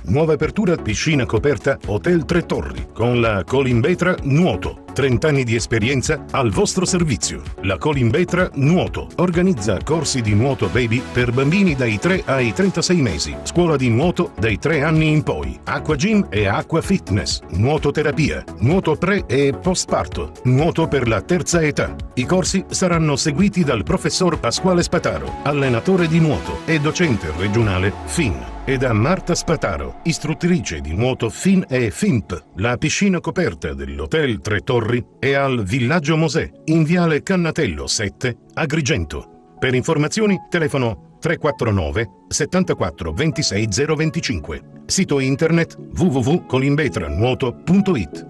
Nuova apertura piscina coperta Hotel Tre Torri con la Colimbetra Nuoto. 30 anni di esperienza al vostro servizio. La Colimbetra Nuoto organizza corsi di nuoto baby per bambini dai 3 ai 36 mesi, scuola di nuoto dai 3 anni in poi, acqua gym e acqua fitness, nuototerapia, nuoto pre e postparto, nuoto per la terza età. I corsi saranno seguiti dal professor Pasquale Spataro, allenatore di nuoto e docente regionale FIN, e da Marta Spataro, istruttrice di nuoto FIN e FIMP. La piscina coperta dell'Hotel Tre Torri è al Villaggio Mosè, in viale Cannatello 7, Agrigento. Per informazioni telefono 349 74 26 025. Sito internet www.colimbetranuoto.it.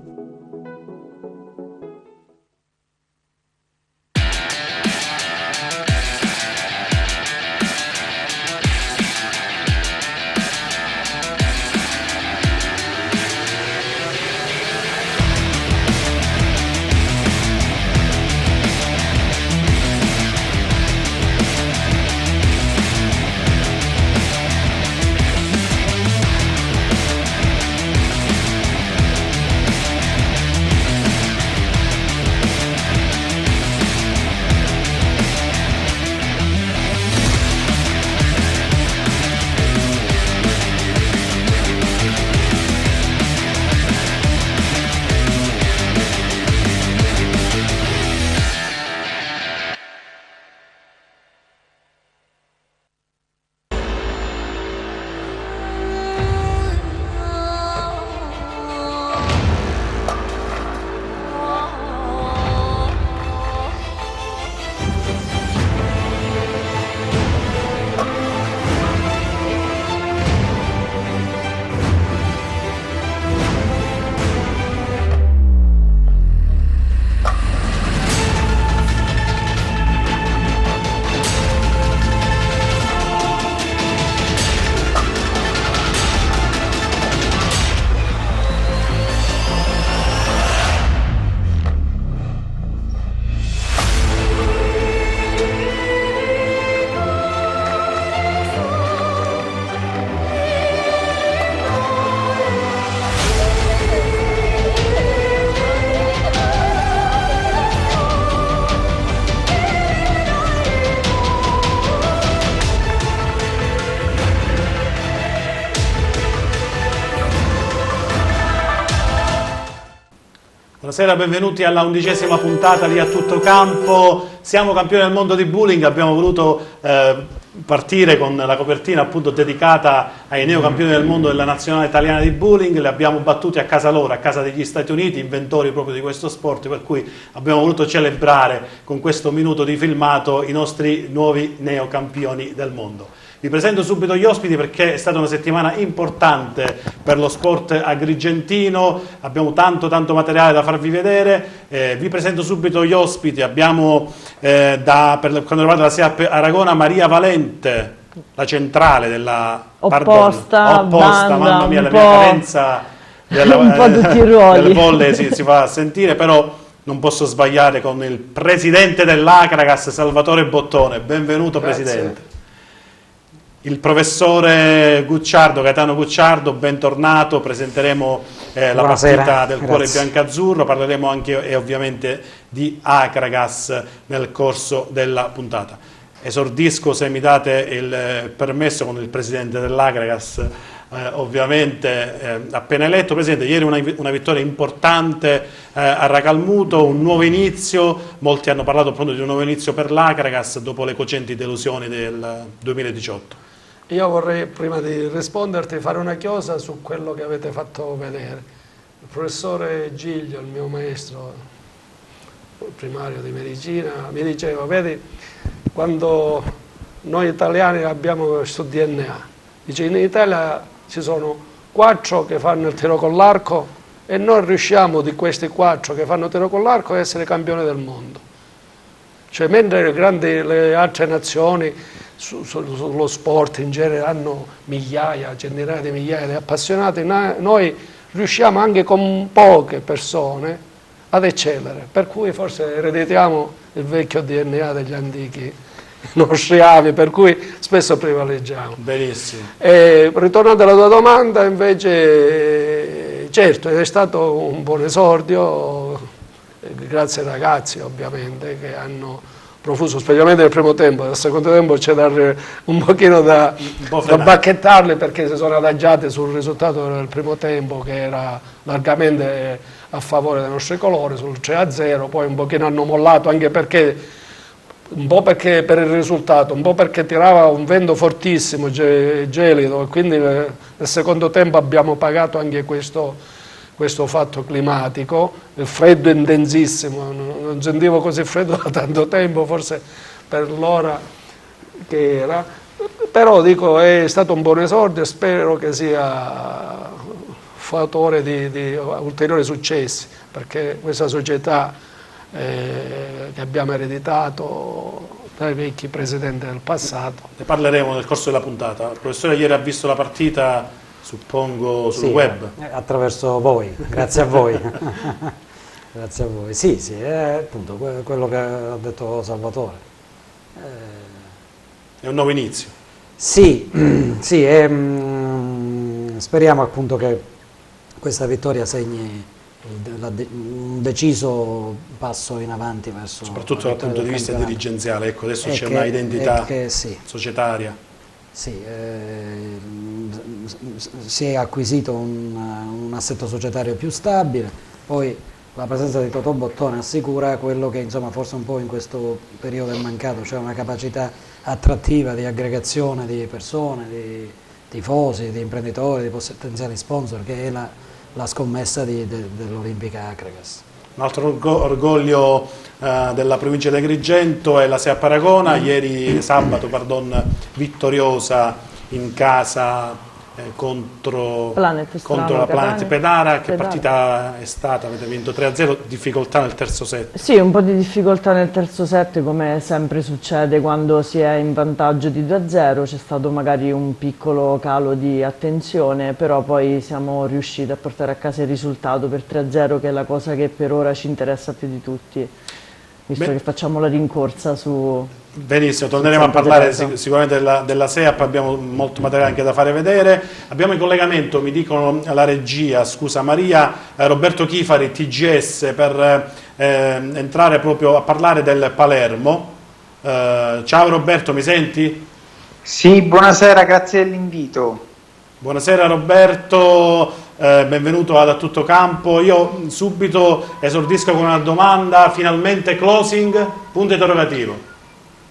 Buonasera, benvenuti alla 11ª puntata di A Tutto Campo. Siamo campioni del mondo di bowling, abbiamo voluto partire con la copertina appunto dedicata ai neocampioni del mondo della nazionale italiana di bowling. Li abbiamo battuti a casa loro, a casa degli Stati Uniti, inventori proprio di questo sport, per cui abbiamo voluto celebrare con questo minuto di filmato i nostri nuovi neocampioni del mondo. Vi presento subito gli ospiti perché è stata una settimana importante per lo sport agrigentino, abbiamo tanto materiale da farvi vedere. Vi presento subito gli ospiti. Abbiamo per quanto riguarda la SEAP Aragona Maria Valente, la centrale della opposta, banda, mamma mia, la mia carenza un po' tutti i ruoli delle bolle si fa sentire, però non posso sbagliare con il presidente dell'Acragas, Salvatore Bottone. Benvenuto. Grazie. Presidente. Il professore Gucciardo, Gaetano Gucciardo, bentornato. Presenteremo la partita del cuore biancazzurro, parleremo anche ovviamente di Acragas nel corso della puntata. Esordisco, se mi date il permesso, con il presidente dell'Acragas, ovviamente appena eletto. Presidente, ieri una vittoria importante a Racalmuto, un nuovo inizio. Molti hanno parlato appunto di un nuovo inizio per l'Acragas dopo le cocenti delusioni del 2018. Io vorrei, prima di risponderti, fare una chiosa su quello che avete fatto vedere. Il professore Giglio, il mio maestro primario di medicina, mi diceva: vedi, quando noi italiani abbiamo questo DNA, dice, in Italia ci sono 4 che fanno il tiro con l'arco e noi riusciamo, di questi 4 che fanno il tiro con l'arco, a essere campioni del mondo. Cioè, mentre le altre nazioni sullo sport in genere hanno migliaia, centinaia di migliaia di appassionati, noi riusciamo anche con poche persone ad eccellere, per cui forse ereditiamo il vecchio DNA degli antichi nostri avi, per cui spesso privilegiamo. Benissimo. Ritornando alla tua domanda, invece, certo, è stato un buon esordio, grazie ai ragazzi ovviamente che hanno profuso, specialmente nel primo tempo. Nel secondo tempo c'è da un pochino da bacchettarli, perché si sono adagiati sul risultato del primo tempo, che era largamente a favore dei nostri colori, sul 3-0, poi un pochino hanno mollato, anche perché, un po' perché per il risultato, un po' perché tirava un vento fortissimo, gelido, e quindi nel secondo tempo abbiamo pagato anche questo fatto climatico, il freddo intensissimo, non sentivo così freddo da tanto tempo, forse per l'ora che era, però dico è stato un buon esordio e spero che sia fautore di ulteriori successi, perché questa società che abbiamo ereditato dai vecchi presidenti del passato. Ne parleremo nel corso della puntata. Il professore ieri ha visto la partita, suppongo, sul web. Attraverso voi, grazie a voi. Grazie a voi. Sì, è appunto quello che ha detto Salvatore. È un nuovo inizio. Sì, speriamo appunto che questa vittoria segni un deciso passo in avanti verso, soprattutto dal punto di vista dirigenziale. Ecco, adesso c'è una identità societaria. Sì, si è acquisito un assetto societario più stabile, poi la presenza di Totò Bottone assicura quello che insomma forse un po' in questo periodo è mancato, cioè una capacità attrattiva di aggregazione di persone, di tifosi, di imprenditori, di potenziali sponsor, che è la scommessa dell'Olimpica Acregas. Un altro orgoglio della provincia di Agrigento è la SEA Paragona, ieri sabato, vittoriosa in casa contro la Planet Pedara. Che partita è stata? Avete vinto 3-0, difficoltà nel terzo set? Sì, un po' di difficoltà nel terzo set, come sempre succede quando si è in vantaggio di 2-0, c'è stato magari un piccolo calo di attenzione, però poi siamo riusciti a portare a casa il risultato per 3-0, che è la cosa che per ora ci interessa più di tutti, visto che facciamo la rincorsa su... Benissimo, torneremo a parlare sicuramente della SEAP, abbiamo molto materiale anche da fare vedere. Abbiamo in collegamento, mi dicono la regia, scusa Maria, Roberto Chifari, TGS, per entrare proprio a parlare del Palermo. Ciao Roberto, mi senti? Sì, buonasera, grazie dell'invito. Buonasera Roberto, benvenuto ad A Tutto Campo. Io subito esordisco con una domanda, finalmente closing, punto interrogativo.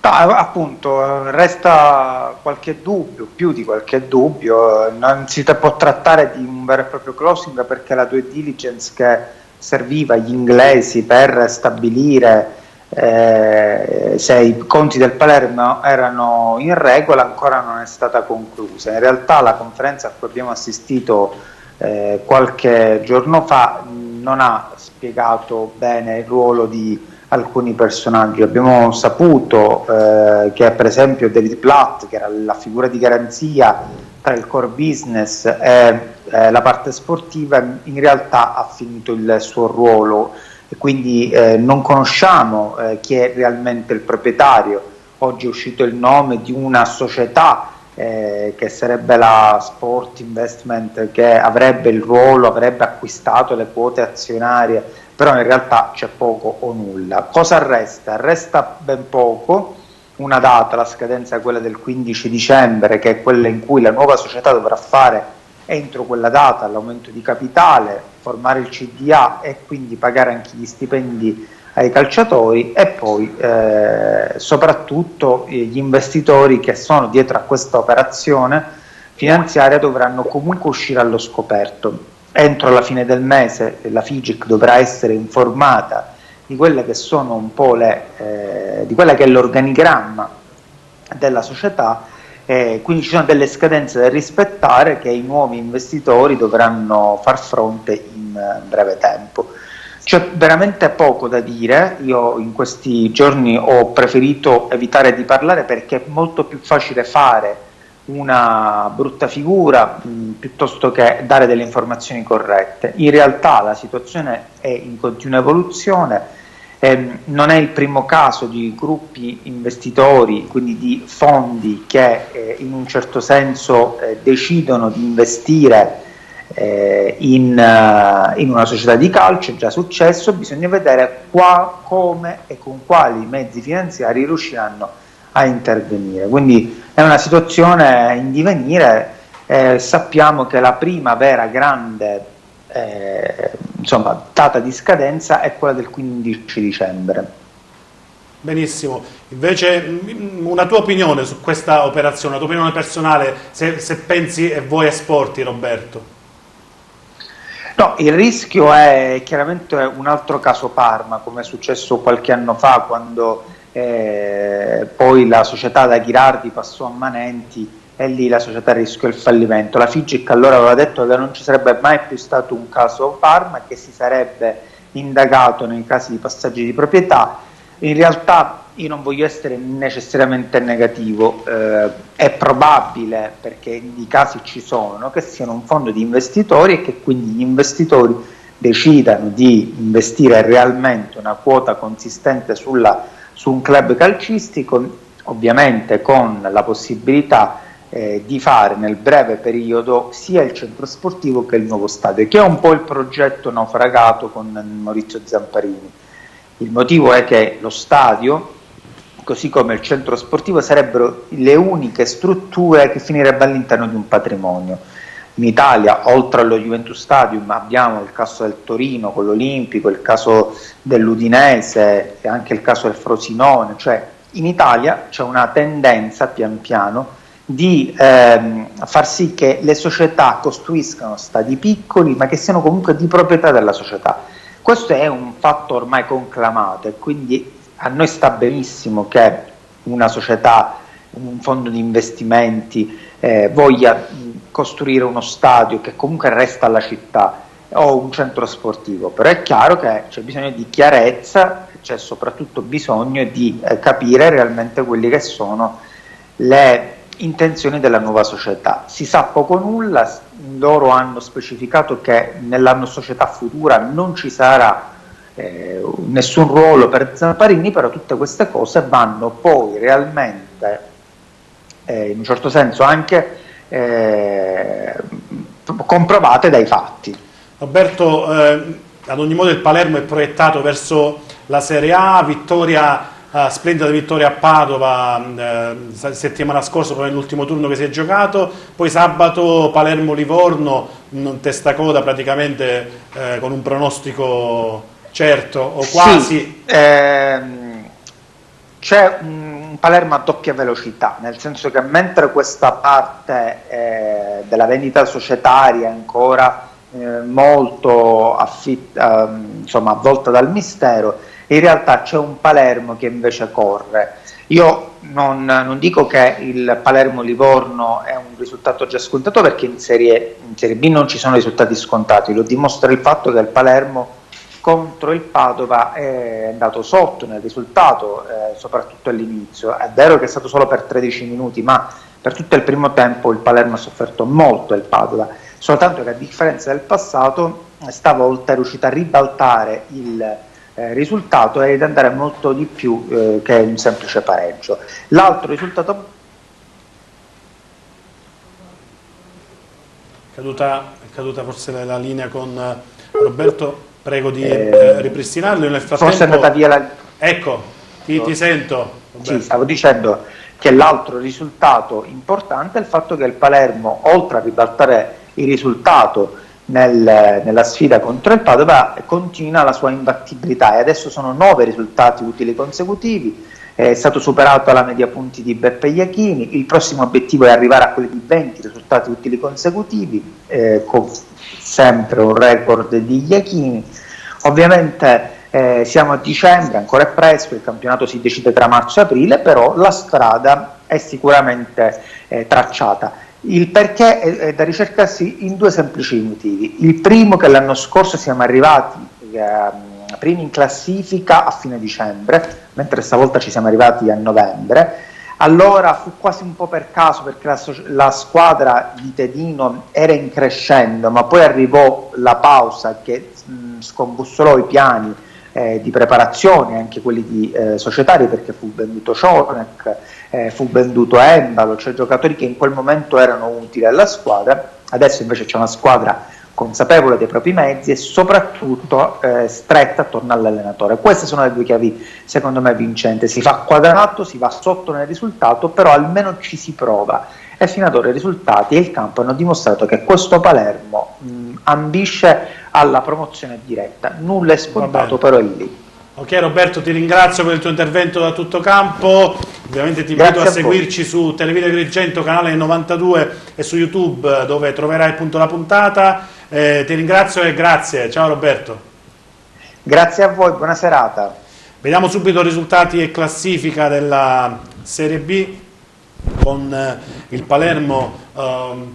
Appunto, resta qualche dubbio, più di qualche dubbio, non si può trattare di un vero e proprio closing, perché la due diligence che serviva agli inglesi per stabilire se i conti del Palermo erano in regola ancora non è stata conclusa. In realtà la conferenza a cui abbiamo assistito qualche giorno fa non ha spiegato bene il ruolo di alcuni personaggi. Abbiamo saputo che per esempio David Platt, che era la figura di garanzia tra il core business e la parte sportiva, in realtà ha finito il suo ruolo, e quindi non conosciamo chi è realmente il proprietario. Oggi è uscito il nome di una società che sarebbe la Sport Investment, che avrebbe il ruolo, avrebbe acquistato le quote azionarie, però in realtà c'è poco o nulla. Cosa resta? Resta ben poco, una data, la scadenza è quella del 15 dicembre, che è quella in cui la nuova società dovrà fare entro quella data l'aumento di capitale, formare il CDA e quindi pagare anche gli stipendi ai calciatori, e poi soprattutto gli investitori che sono dietro a questa operazione finanziaria dovranno comunque uscire allo scoperto. Entro la fine del mese la FIGIC dovrà essere informata di quelle che sono un po' di quella che è l'organigramma della società, quindi ci sono delle scadenze da rispettare che i nuovi investitori dovranno far fronte in breve tempo. C'è veramente poco da dire. Io in questi giorni ho preferito evitare di parlare, perché è molto più facile fare una brutta figura piuttosto che dare delle informazioni corrette. In realtà la situazione è in continua evoluzione Non è il primo caso di gruppi investitori, quindi di fondi che in un certo senso decidono di investire in una società di calcio. È già successo, bisogna vedere come e con quali mezzi finanziari riusciranno a intervenire. Quindi è una situazione in divenire. Sappiamo che la prima vera grande data di scadenza è quella del 15 dicembre. Benissimo, invece una tua opinione su questa operazione, una tua opinione personale, se pensi e vuoi esporti, Roberto? No, il rischio è chiaramente un altro caso Parma, come è successo qualche anno fa, quando poi la società da Ghirardi passò a Manenti e lì la società rischiò il fallimento. La FIGIC allora aveva detto che non ci sarebbe mai più stato un caso Parma, che si sarebbe indagato nei casi di passaggi di proprietà. In realtà io non voglio essere necessariamente negativo, è probabile, perché i casi ci sono, che siano un fondo di investitori e che quindi gli investitori decidano di investire realmente una quota consistente su un club calcistico, ovviamente con la possibilità di fare nel breve periodo sia il centro sportivo che il nuovo stadio, che è un po' il progetto naufragato con Maurizio Zamparini. Il motivo è che lo stadio, così come il centro sportivo, sarebbero le uniche strutture che finirebbero all'interno di un patrimonio. In Italia, oltre allo Juventus Stadium, abbiamo il caso del Torino con l'Olimpico, il caso dell'Udinese e anche il caso del Frosinone. Cioè in Italia c'è una tendenza pian piano di far sì che le società costruiscano stadi piccoli ma che siano comunque di proprietà della società. Questo è un fatto ormai conclamato e quindi a noi sta benissimo che una società, un fondo di investimenti voglia costruire uno stadio che comunque resta alla città o un centro sportivo, però è chiaro che c'è bisogno di chiarezza, c'è soprattutto bisogno di capire realmente quelli che sono le intenzioni della nuova società. Si sa poco o nulla, loro hanno specificato che nella società futura non ci sarà nessun ruolo per Zamparini, però tutte queste cose vanno poi realmente in un certo senso anche comprovate dai fatti. Roberto, ad ogni modo il Palermo è proiettato verso la Serie A, splendida vittoria a Padova settimana scorsa, proprio nell'ultimo turno che si è giocato, poi sabato Palermo-Livorno, un testacoda praticamente con un pronostico certo o quasi. Sì, c'è un Palermo a doppia velocità, nel senso che mentre questa parte della vendita societaria è ancora molto avvolta dal mistero, in realtà c'è un Palermo che invece corre. Io non dico che il Palermo-Livorno è un risultato già scontato, perché in Serie B non ci sono risultati scontati, lo dimostra il fatto che il Palermo contro il Padova è andato sotto nel risultato, soprattutto all'inizio. È vero che è stato solo per 13 minuti, ma per tutto il primo tempo il Palermo ha sofferto molto il Padova, soltanto che a differenza del passato stavolta è riuscito a ribaltare il risultato ed andare molto di più che un semplice pareggio. L'altro risultato è caduta forse la linea con Roberto, prego di ripristinarlo. Nel frattempo forse è andata via la... Ecco, ti sento, Roberto. Sì, stavo dicendo che l'altro risultato importante è il fatto che il Palermo, oltre a ribaltare il risultato nella sfida contro il Padova, continua la sua imbattibilità e adesso sono 9 risultati utili consecutivi, è stato superato la media punti di Beppe Iachini, il prossimo obiettivo è arrivare a quelli di 20 risultati utili consecutivi, con sempre un record di Iachini. Ovviamente siamo a dicembre, ancora è presto, il campionato si decide tra marzo e aprile, però la strada è sicuramente tracciata. Il perché è da ricercarsi in 2 semplici motivi. Il primo, che l'anno scorso siamo arrivati primi in classifica a fine dicembre, mentre stavolta ci siamo arrivati a novembre. Allora fu quasi un po' per caso, perché la squadra di Tedino era in crescendo, ma poi arrivò la pausa che scombussolò i piani di preparazione, anche quelli di societari, perché fu venduto Cionek, fu venduto Embalo, cioè giocatori che in quel momento erano utili alla squadra. Adesso invece c'è una squadra consapevole dei propri mezzi e soprattutto stretta attorno all'allenatore. Queste sono le due chiavi secondo me vincenti: si fa quadrato, si va sotto nel risultato, però almeno ci si prova, e fino ad ora i risultati e il campo hanno dimostrato che questo Palermo ambisce alla promozione diretta. Nulla è scontato, però è lì. Ok Roberto, ti ringrazio per il tuo intervento da tutto campo, ovviamente ti invito a seguirci su Televideo Agrigento, canale 92, e su YouTube, dove troverai appunto la puntata. Ti ringrazio e grazie, ciao Roberto. Grazie a voi, buona serata. Vediamo subito risultati e classifica della Serie B, con il Palermo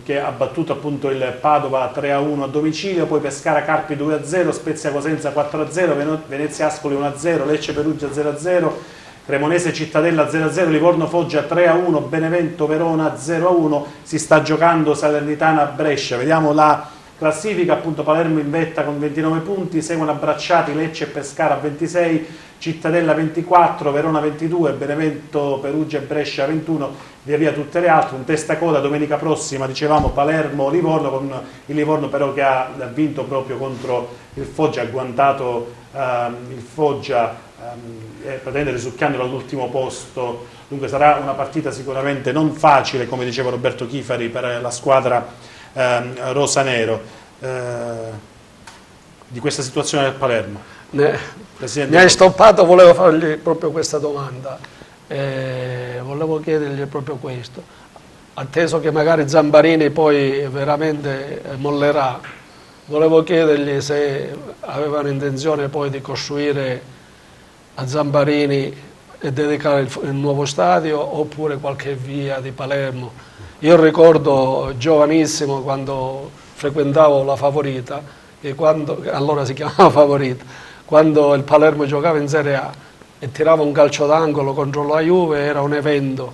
che ha battuto appunto il Padova 3-1 a domicilio, poi Pescara Carpi 2-0, Spezia Cosenza 4-0, Venezia Ascoli 1-0, Lecce Perugia 0-0, Cremonese Cittadella 0-0, Livorno Foggia 3-1, Benevento Verona 0-1, si sta giocando Salernitana Brescia. Vediamo la classifica, appunto Palermo in vetta con 29 punti, seguono abbracciati Lecce e Pescara a 26, Cittadella 24, Verona 22, Benevento, Perugia e Brescia 21, via via tutte le altre. Un testacoda domenica prossima, dicevamo, Palermo-Livorno, con il Livorno però che ha vinto proprio contro il Foggia, ha agguantato il Foggia praticamente risucchiandolo all'ultimo posto. Dunque sarà una partita sicuramente non facile, come diceva Roberto Chifari, per la squadra rosanero. Di questa situazione del Palermo, mi hai stoppato, volevo fargli proprio questa domanda, volevo chiedergli proprio questo, atteso che magari Zambarini poi veramente mollerà, volevo chiedergli se avevano intenzione poi di costruire a Zambarini e dedicare il nuovo stadio, oppure qualche via di Palermo. Io ricordo giovanissimo, quando frequentavo la Favorita, che allora si chiamava Favorita, quando il Palermo giocava in Serie A e tirava un calcio d'angolo contro la Juve, era un evento,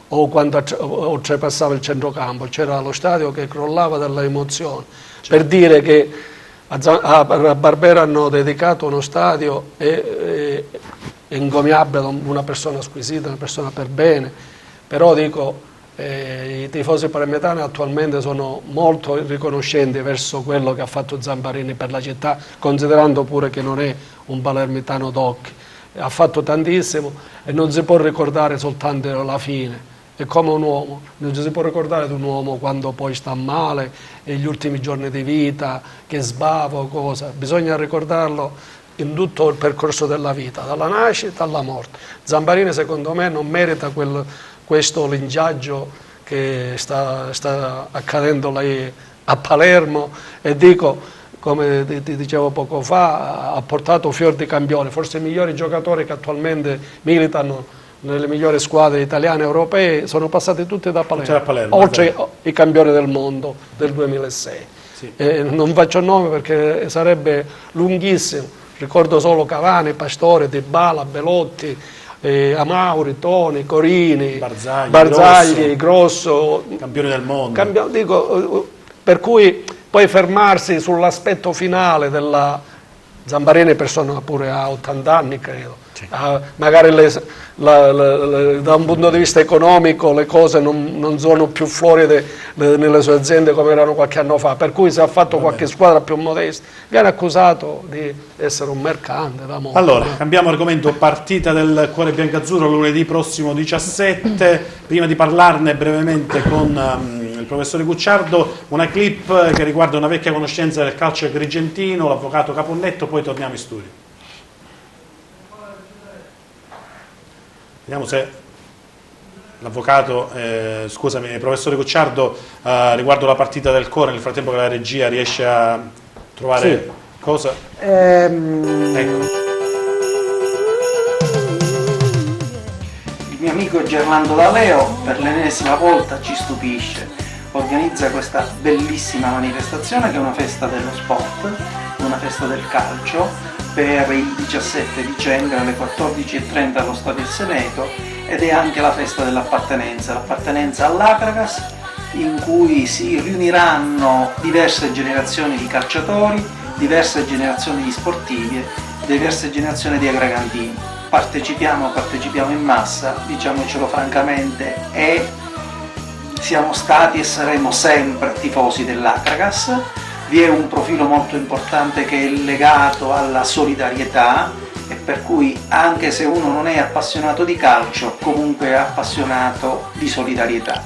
o quando oltrepassava il centrocampo, c'era lo stadio che crollava dalla emozione. Per dire che a Barbera hanno dedicato uno stadio encomiabile, una persona squisita, una persona per bene, però dico, i tifosi palermitani attualmente sono molto riconoscenti verso quello che ha fatto Zambarini per la città, considerando pure che non è un palermitano d'occhi. Ha fatto tantissimo e non si può ricordare soltanto la fine. È come un uomo, non ci si può ricordare di un uomo quando poi sta male, e gli ultimi giorni di vita, che sbava o cosa. Bisogna ricordarlo in tutto il percorso della vita, dalla nascita alla morte. Zambarini secondo me non merita questo linciaggio che sta accadendo lì a Palermo, e dico, come ti dicevo poco fa, ha portato fior di campione, forse i migliori giocatori che attualmente militano nelle migliori squadre italiane e europee sono passati tutti da Palermo, oltre i campioni del mondo del 2006. Sì. Non faccio nome perché sarebbe lunghissimo, ricordo solo Cavani, Pastore, Dybala, Belotti, Amauri, Toni, Corini, Barzagli, Grosso, campioni del mondo. Per cui poi fermarsi sull'aspetto finale della Zambarini, persona pure a 80 anni credo, sì. Magari da un punto di vista economico le cose non sono più floride nelle sue aziende come erano qualche anno fa, per cui se ha fatto qualche squadra più modesta viene accusato di essere un mercante d'amore. Allora, cambiamo argomento, partita del Cuore Biancazzurro lunedì prossimo 17. Prima di parlarne brevemente con il professore Gucciardo, una clip che riguarda una vecchia conoscenza del calcio agrigentino, l'avvocato Caponnetto, poi torniamo in studio. Vediamo se l'avvocato, scusami, il professore Gucciardo, riguardo la partita del Cuore, nel frattempo che la regia riesce a trovare cosa. Ecco. Il mio amico Gerlando D'Aleo per l'ennesima volta ci stupisce. Organizza questa bellissima manifestazione che è una festa dello sport, una festa del calcio, per il 17 dicembre alle 14:30 allo Stadio Seneto, ed è anche la festa l'appartenenza all'Acragas, in cui si riuniranno diverse generazioni di calciatori, diverse generazioni di sportivi diverse generazioni di agrigantini. Partecipiamo in massa, diciamocelo francamente, e siamo stati e saremo sempre tifosi dell'Akragas. Vi è un profilo molto importante che è legato alla solidarietà, e per cui anche se uno non è appassionato di calcio, comunque è appassionato di solidarietà.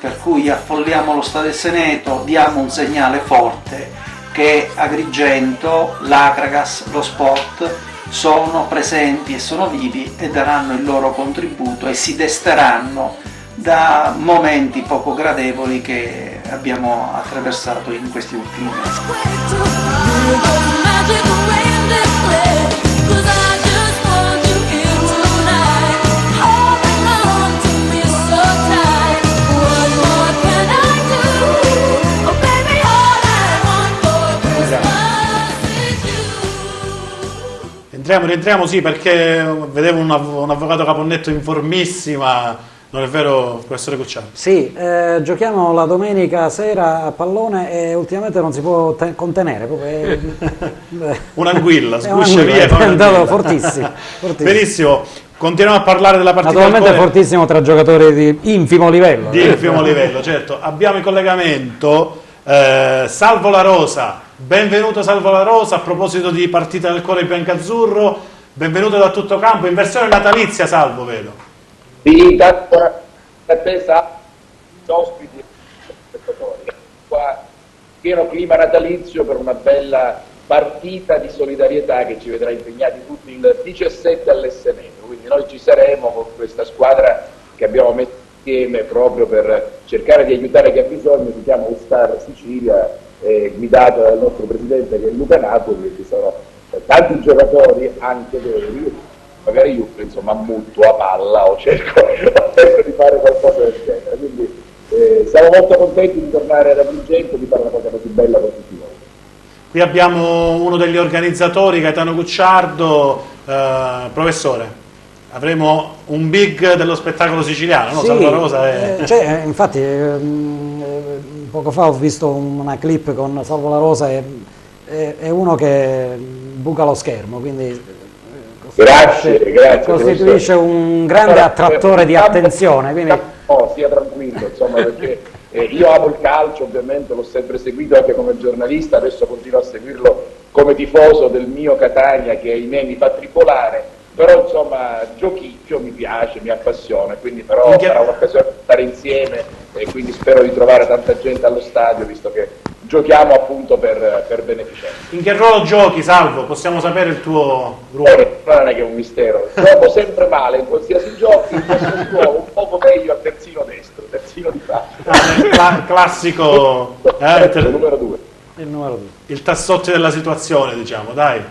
Per cui affolliamo lo Stadio del Seneto, diamo un segnale forte che Agrigento, l'Akragas, lo sport sono presenti e sono vivi e daranno il loro contributo e si desteranno da momenti poco gradevoli che abbiamo attraversato in questi ultimi mesi. Rientriamo sì, perché vedevo un avvocato Caponnetto in formissima, non è vero, professore Cucciari? Sì, giochiamo la domenica sera a pallone e ultimamente non si può contenere. Un'anguilla, sguscia via. È diventato fortissimo. Benissimo, continuiamo a parlare della partita. Naturalmente fortissimo tra giocatori di infimo livello. Di infimo livello, certo. Abbiamo in collegamento Salvo La Rosa. Benvenuto Salvo La Rosa, a proposito di partita del cuore biancazzurro, benvenuto da tutto campo, in versione natalizia Salvo, vedo. Sì, tanto a te ospiti e spettatori. Qua pieno clima natalizio per una bella partita di solidarietà che ci vedrà impegnati tutti il 17 all'Esseneto, quindi noi ci saremo con questa squadra che abbiamo messo insieme proprio per cercare di aiutare chi ha bisogno. Si chiama Star Sicilia, guidato dal nostro presidente che è Luca Napoli, e ci sono tanti giocatori anche veri, magari io insomma ammuto a palla o cerco di fare qualcosa del genere, quindi siamo molto contenti di tornare ad Agrigento, di fare una cosa così bella così positiva. Qui abbiamo uno degli organizzatori, Gaetano Cucciardo. Professore, avremo un big dello spettacolo siciliano, no? Sì, Salvo La Rosa infatti poco fa ho visto una clip con Salvo La Rosa, è uno che buca lo schermo, quindi grazie, costituisce un grande attrattore di attenzione. Quindi... No, sia tranquillo, insomma, perché io amo il calcio, ovviamente l'ho sempre seguito anche come giornalista, adesso continuo a seguirlo come tifoso del mio Catania che ahimè mi fa tribolare, però insomma giochicchio mi piace, mi appassiona, quindi però sarà un'occasione di stare insieme e quindi spero di trovare tanta gente allo stadio, visto che giochiamo appunto per beneficenza. In che ruolo giochi, Salvo? Possiamo sapere il tuo ruolo? Non è che è un mistero, gioco sempre male in qualsiasi gioco, in questo gioco un poco meglio a terzino destro, terzino di faccia. Classico il numero 2. Il numero 2. Il tassotti della situazione, diciamo, dai.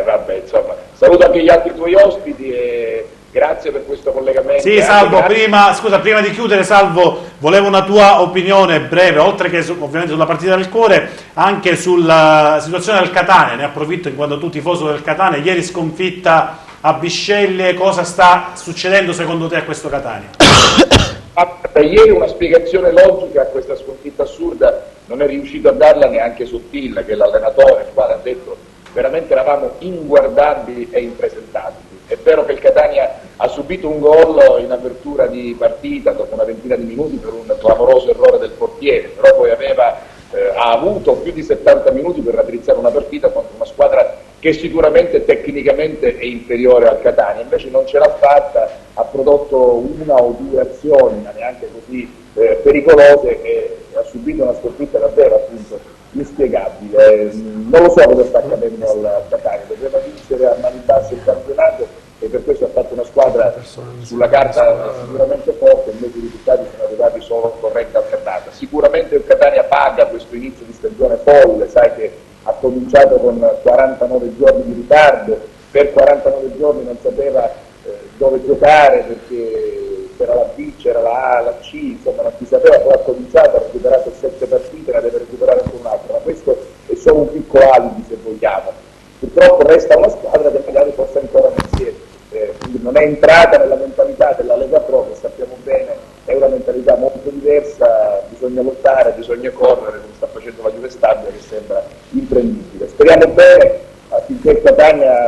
Vabbè, insomma, saluto anche gli altri tuoi ospiti e grazie per questo collegamento. Sì, Salvo, prima di chiudere, Salvo, volevo una tua opinione breve, oltre che ovviamente sulla partita del cuore, anche sulla situazione del Catania. Ne approfitto in quanto tu tifoso del Catania, ieri sconfitta a Bisceglie, cosa sta succedendo secondo te a questo Catania? Ieri una spiegazione logica a questa sconfitta assurda non è riuscito a darla neanche Sottilla, che è l'allenatore, il quale ha detto veramente eravamo inguardabili e impresentabili. È vero che il Catania ha subito un gol in apertura di partita dopo una ventina di minuti per un clamoroso errore del portiere, però poi ha avuto più di 70 minuti per raddrizzare una partita contro una squadra che sicuramente tecnicamente è inferiore al Catania, invece non ce l'ha fatta, ha prodotto una o due azioni, ma neanche così pericolose, e ha subito una sconfitta davvero appunto inspiegabile. Non lo so cosa sta accadendo al Catania, doveva vincere a mani basse il campionato e per questo ha fatto una squadra sulla carta sicuramente forte, invece i risultati sono arrivati solo corretta alternata. Sicuramente il Catania paga questo inizio di stagione folle, sai che ha cominciato con 49 giorni di ritardo, per 49 giorni non sapeva dove giocare perché c'era la B, c'era la A, la C, insomma non si sapeva, poi ha cominciato, ha recuperato 7 partite, ne deve recuperare anche un'altra, ma questo è solo un piccolo alibi se vogliamo. Purtroppo resta una squadra che magari forse ancora non si è, quindi non è entrata nella mentalità della Lega Pro, che sappiamo bene è una mentalità molto diversa, bisogna lottare, bisogna correre, come sta facendo la Juve Stabia, che sembra imprendibile. Speriamo bene affinché il Catania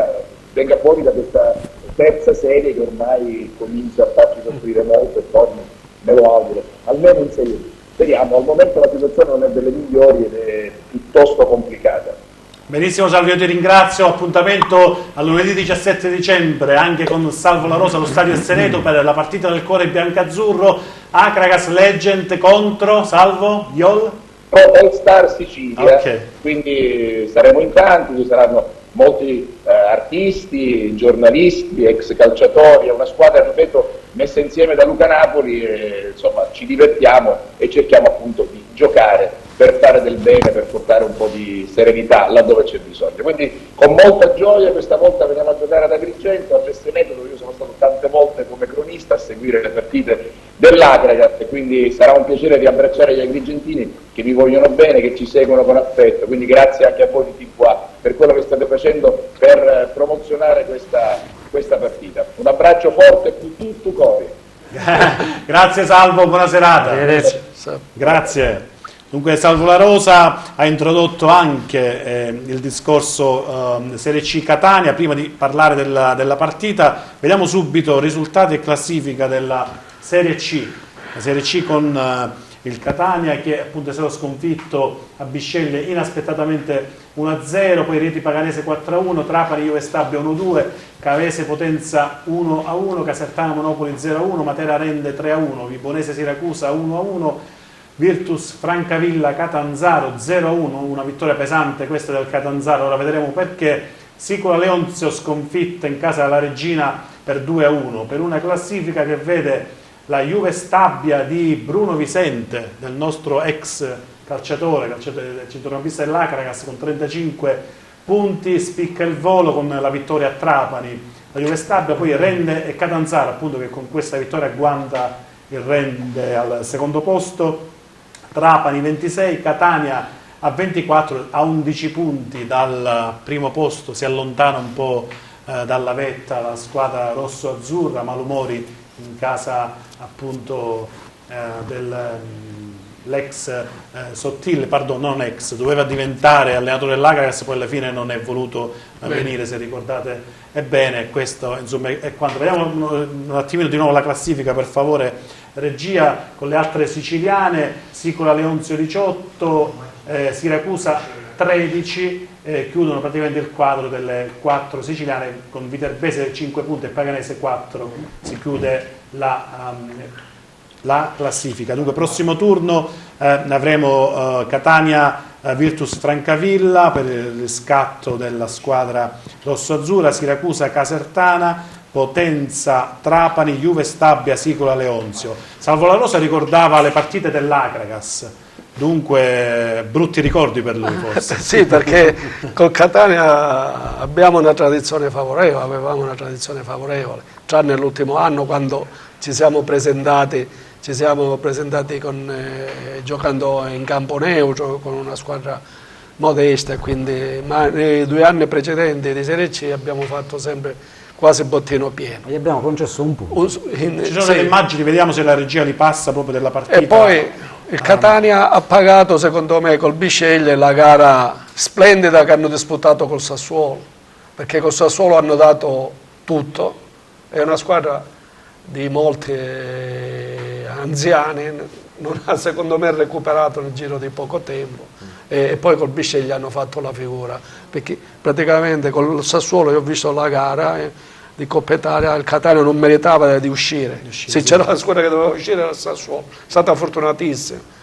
ormai comincia a farci soffrire molto e torni, me lo auguro, almeno in Serie B. Speriamo, al momento la situazione non è delle migliori ed è piuttosto complicata. Benissimo Salvo, io ti ringrazio, appuntamento a lunedì 17 dicembre anche con Salvo La Rosa allo Stadio El Seneto per la partita del cuore biancazzurro, Acragas Legend contro Salvo Iol? All Star Sicilia, Okay. Quindi saremo in tanti, ci saranno molti artisti, giornalisti, ex calciatori, è una squadra, ripeto, messa insieme da Luca Napoli e insomma ci divertiamo e cerchiamo appunto di giocare per fare del bene, per portare un po' di serenità laddove c'è bisogno. Quindi con molta gioia questa volta veniamo a giocare ad Agrigento, all'Esteneto, dove io sono stato tante volte come cronista a seguire le partite dell'Agragat, e quindi sarà un piacere riabbracciare gli agrigentini che mi vogliono bene, che ci seguono con affetto. Quindi grazie anche a voi di TV per quello che state facendo per promozionare questa partita. Un abbraccio forte su tutto cuore. Grazie Salvo, buona serata. Grazie. Dunque Salvo La Rosa ha introdotto anche il discorso Serie C Catania. Prima di parlare della partita, vediamo subito risultati e classifica della Serie C. La Serie C con il Catania che appunto è stato sconfitto a Bisceglie inaspettatamente 1-0, poi Rieti Paganese 4-1, Trapani Juve Stabia 1-2, Cavese Potenza 1-1, Casertana Monopoli 0-1, Matera Rende 3-1, Vibonese Siracusa 1-1, Virtus Francavilla Catanzaro 0-1, una vittoria pesante questa del Catanzaro, ora vedremo perché. Sicula Leonzio sconfitta in casa della Regina per 2-1, per una classifica che vede la Juve Stabia di Bruno Visente, del nostro ex calciatore centrocampista dell'Acragas, con 35 punti, spicca il volo con la vittoria a Trapani. La Juve Stabia, poi Rende e Catanzaro, appunto, che con questa vittoria agguanta il Rende al secondo posto. Trapani 26, Catania a 24, a 11 punti dal primo posto, si allontana un po' dalla vetta la squadra rosso-azzurra, malumori in casa appunto dell'ex Sottile, pardon, non ex, doveva diventare allenatore dell'Acragas, poi alla fine non è voluto venire, se ricordate bene. Questo insomma è quanto. Vediamo un attimino di nuovo la classifica, per favore, regia, con le altre siciliane: Sicula Leonzio 18, Siracusa 13, chiudono praticamente il quadro delle 4 siciliane, con Viterbese 5 punti e Paganese 4, si chiude la classifica. Dunque prossimo turno avremo Catania Virtus Francavilla per il riscatto della squadra rosso-azzurra, Siracusa Casertana, Potenza Trapani, Juve Stabia Sicula Leonzio. Salvo La Rosa ricordava le partite dell'Acragas, dunque brutti ricordi per lui forse. Sì, perché col Catania abbiamo una tradizione favorevole, avevamo una tradizione favorevole, tranne l'ultimo anno quando ci siamo presentati giocando in campo neutro con una squadra modesta, quindi, ma nei 2 anni precedenti di Serie C abbiamo fatto sempre quasi bottino pieno. Gli abbiamo concesso un punto. Ci sono delle immagini, vediamo se la regia li passa proprio della partita. E poi il Catania ha pagato, secondo me, col Bisceglie la gara splendida che hanno disputato col Sassuolo, perché col Sassuolo hanno dato tutto, è una squadra di molti anziani, non ha secondo me recuperato nel giro di poco tempo, e poi col Bisceglie hanno fatto la figura, perché praticamente col Sassuolo io ho visto la gara di Coppa Italia, il Catania non meritava di uscire, se c'era la squadra che doveva uscire era il Sassuolo, è stata fortunatissima.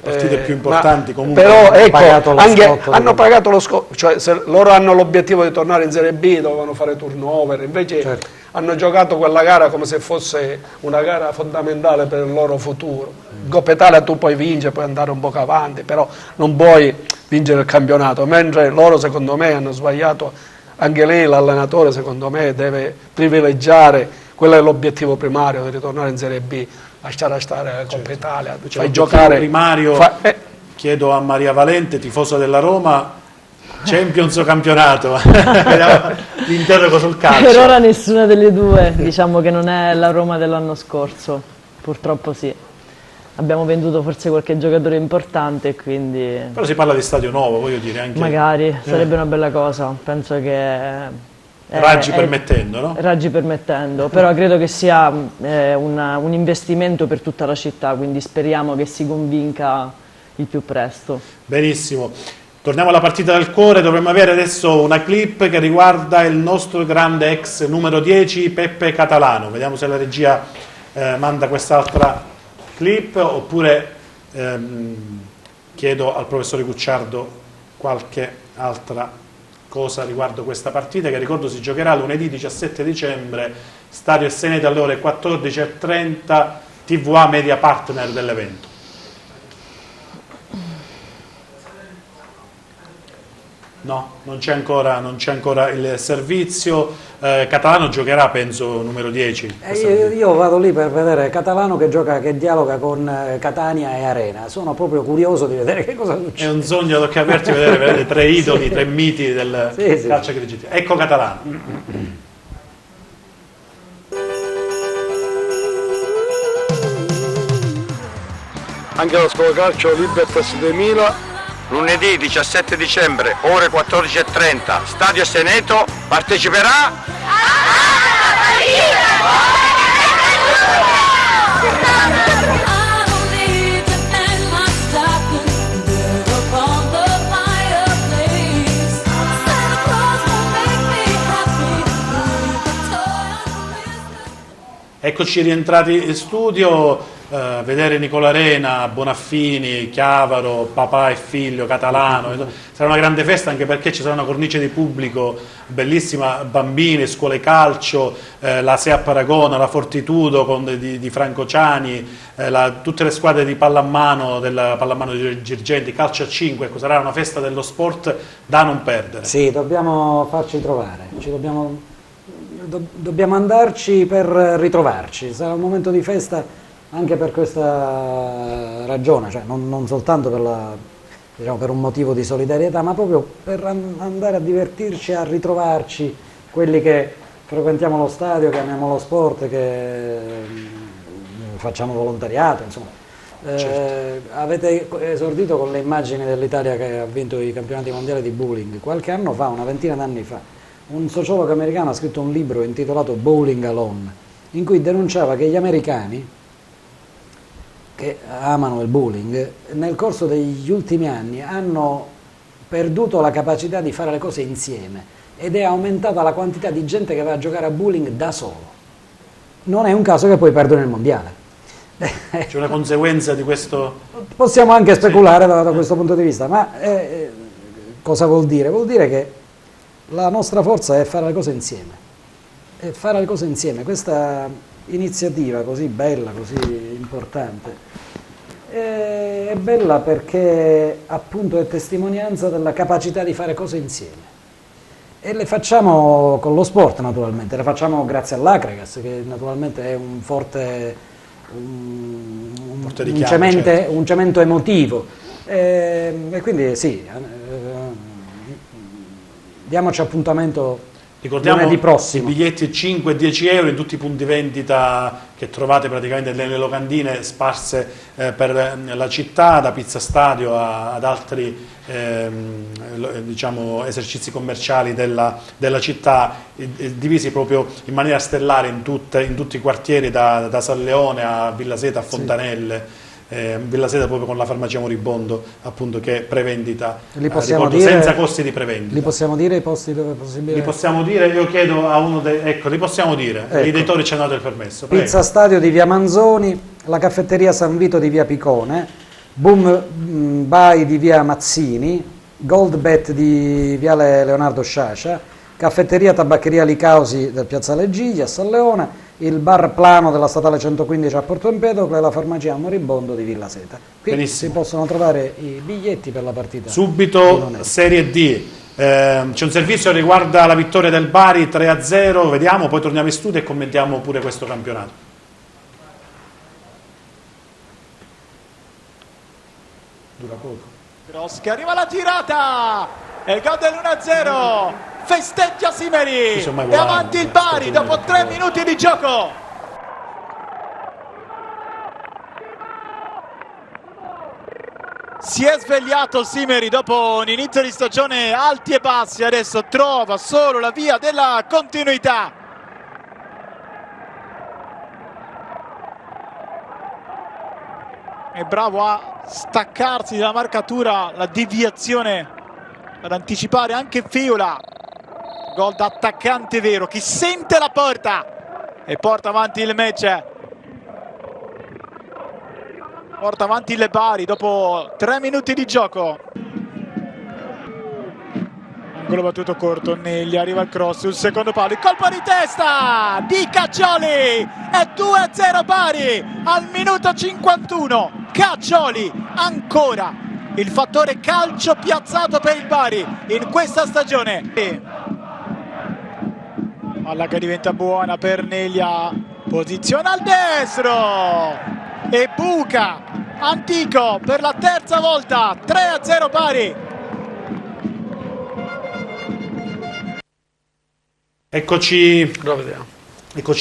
Partite più importanti comunque. Però ecco, hanno pagato lo scotto, cioè se loro hanno l'obiettivo di tornare in Serie B dovevano fare turnover, invece hanno giocato quella gara come se fosse una gara fondamentale per il loro futuro. In Coppa Italia tu puoi vincere, puoi andare un po' avanti, però non puoi vincere il campionato, mentre loro secondo me hanno sbagliato. Anche lei, l'allenatore, secondo me, deve privilegiare, quello è l'obiettivo primario, di ritornare in Serie B, lasciare stare la Coppa Italia, fai giocare primario. Chiedo a Maria Valente, tifosa della Roma, Champions o campionato? Ti interrogo sul calcio. Per ora nessuna delle due, diciamo che non è la Roma dell'anno scorso, purtroppo sì. Abbiamo venduto forse qualche giocatore importante, quindi... Però si parla di stadio nuovo, voglio dire, anche... Magari, sarebbe una bella cosa. Penso che Raggi permettendo, no? Raggi permettendo, però credo che sia un investimento per tutta la città, quindi speriamo che si convinca il più presto. Benissimo. Torniamo alla partita del cuore, dovremmo avere adesso una clip che riguarda il nostro grande ex numero 10 Peppe Catalano. Vediamo se la regia manda quest'altra clip, oppure chiedo al professore Cucciardo qualche altra cosa riguardo questa partita, che ricordo si giocherà lunedì 17 dicembre, Stadio Esseneto alle ore 14:30, TVA media partner dell'evento. No, non c'è ancora il servizio. Catalano giocherà, penso, numero 10. Io vado lì per vedere Catalano che dialoga con Catania e Arena. Sono proprio curioso di vedere che cosa succede. È un sogno ad occhi aperti vedere tre idoli, tre miti del calcio agrigentino. Ecco Catalano. Anche la scuola calcio Libertas 2000. Lunedì 17 dicembre, ore 14:30, Stadio Esseneto, parteciperà Eccoci rientrati in studio. Vedere Nicola Arena, Bonaffini, Chiavaro, papà e figlio, Catalano, sarà una grande festa, anche perché ci sarà una cornice di pubblico bellissima, bambini, scuole calcio, la SEA Paragona, la Fortitudo di Franco Ciani, tutte le squadre di pallamano di Girgenti, calcio a 5, ecco, sarà una festa dello sport da non perdere. Sì, dobbiamo farci trovare, dobbiamo andarci per ritrovarci, sarà un momento di festa anche per questa ragione, cioè non soltanto per un motivo di solidarietà, ma proprio per andare a divertirci, a ritrovarci, quelli che frequentiamo lo stadio, che amiamo lo sport, che facciamo volontariato, insomma. Certo. Avete esordito con le immagini dell'Italia che ha vinto i campionati mondiali di bowling. Qualche anno fa, una ventina d'anni fa, un sociologo americano ha scritto un libro intitolato Bowling Alone, in cui denunciava che gli americani, che amano il bowling, nel corso degli ultimi anni hanno perduto la capacità di fare le cose insieme ed è aumentata la quantità di gente che va a giocare a bowling da solo. Non è un caso che poi perdono il mondiale. C'è una conseguenza di questo? Possiamo anche speculare da questo punto di vista, ma cosa vuol dire? Vuol dire che la nostra forza è fare le cose insieme. E fare le cose insieme, questa iniziativa così bella, così importante, è bella perché appunto è testimonianza della capacità di fare cose insieme. E le facciamo con lo sport, naturalmente, le facciamo grazie all'Acregas, che naturalmente è un cemento emotivo. E quindi sì, diamoci appuntamento. Ricordiamo i biglietti 5 e 10 euro in tutti i punti vendita che trovate praticamente nelle locandine sparse per la città, da Pizza Stadio ad altri diciamo, esercizi commerciali della città, divisi proprio in maniera stellare in tutti i quartieri, da San Leone a Villa Seta a Fontanelle. Villa Seta proprio con la farmacia Moribondo, appunto, che prevendita senza costi di prevendita. Li possiamo dire i posti dove è possibile? Li possiamo dire, io chiedo a uno li possiamo dire, ecco. Gli editori ci hanno dato il permesso. Prego. Pizza Stadio di via Manzoni, la caffetteria San Vito di via Picone, Boom Buy di via Mazzini, Gold Bet di viale Leonardo Sciascia, caffetteria Tabaccheria Licausi del piazzale Gigli a San Leone, il bar Plano della statale 115 a Porto Empedocle e la farmacia Moribondo di Villa Seta. Qui benissimo. Si possono trovare i biglietti per la partita. Subito Serie D. C'è un servizio che riguarda la vittoria del Bari 3-0, vediamo, poi torniamo in studio e commentiamo pure questo campionato. Dura poco. Groschi, arriva la tirata e il gol dell'1-0. Festeggia Simeri e avanti il Bari dopo 3 minuti di gioco. Si è svegliato Simeri dopo un inizio di stagione alti e bassi, adesso trova solo la via della continuità. È bravo a staccarsi dalla marcatura, la deviazione ad anticipare anche Fiola. Gol da attaccante vero, chi sente la porta e porta avanti il match. Porta avanti il Bari dopo 3 minuti di gioco. Angolo battuto corto, Negli arriva il cross sul secondo palo, il colpo di testa di Caccioli, è 2-0 Bari al minuto 51. Caccioli ancora il fattore calcio piazzato per il Bari in questa stagione. Palla che diventa buona per Neglia, posizione al destro e buca Antico per la terza volta. 3-0 Bari. Eccoci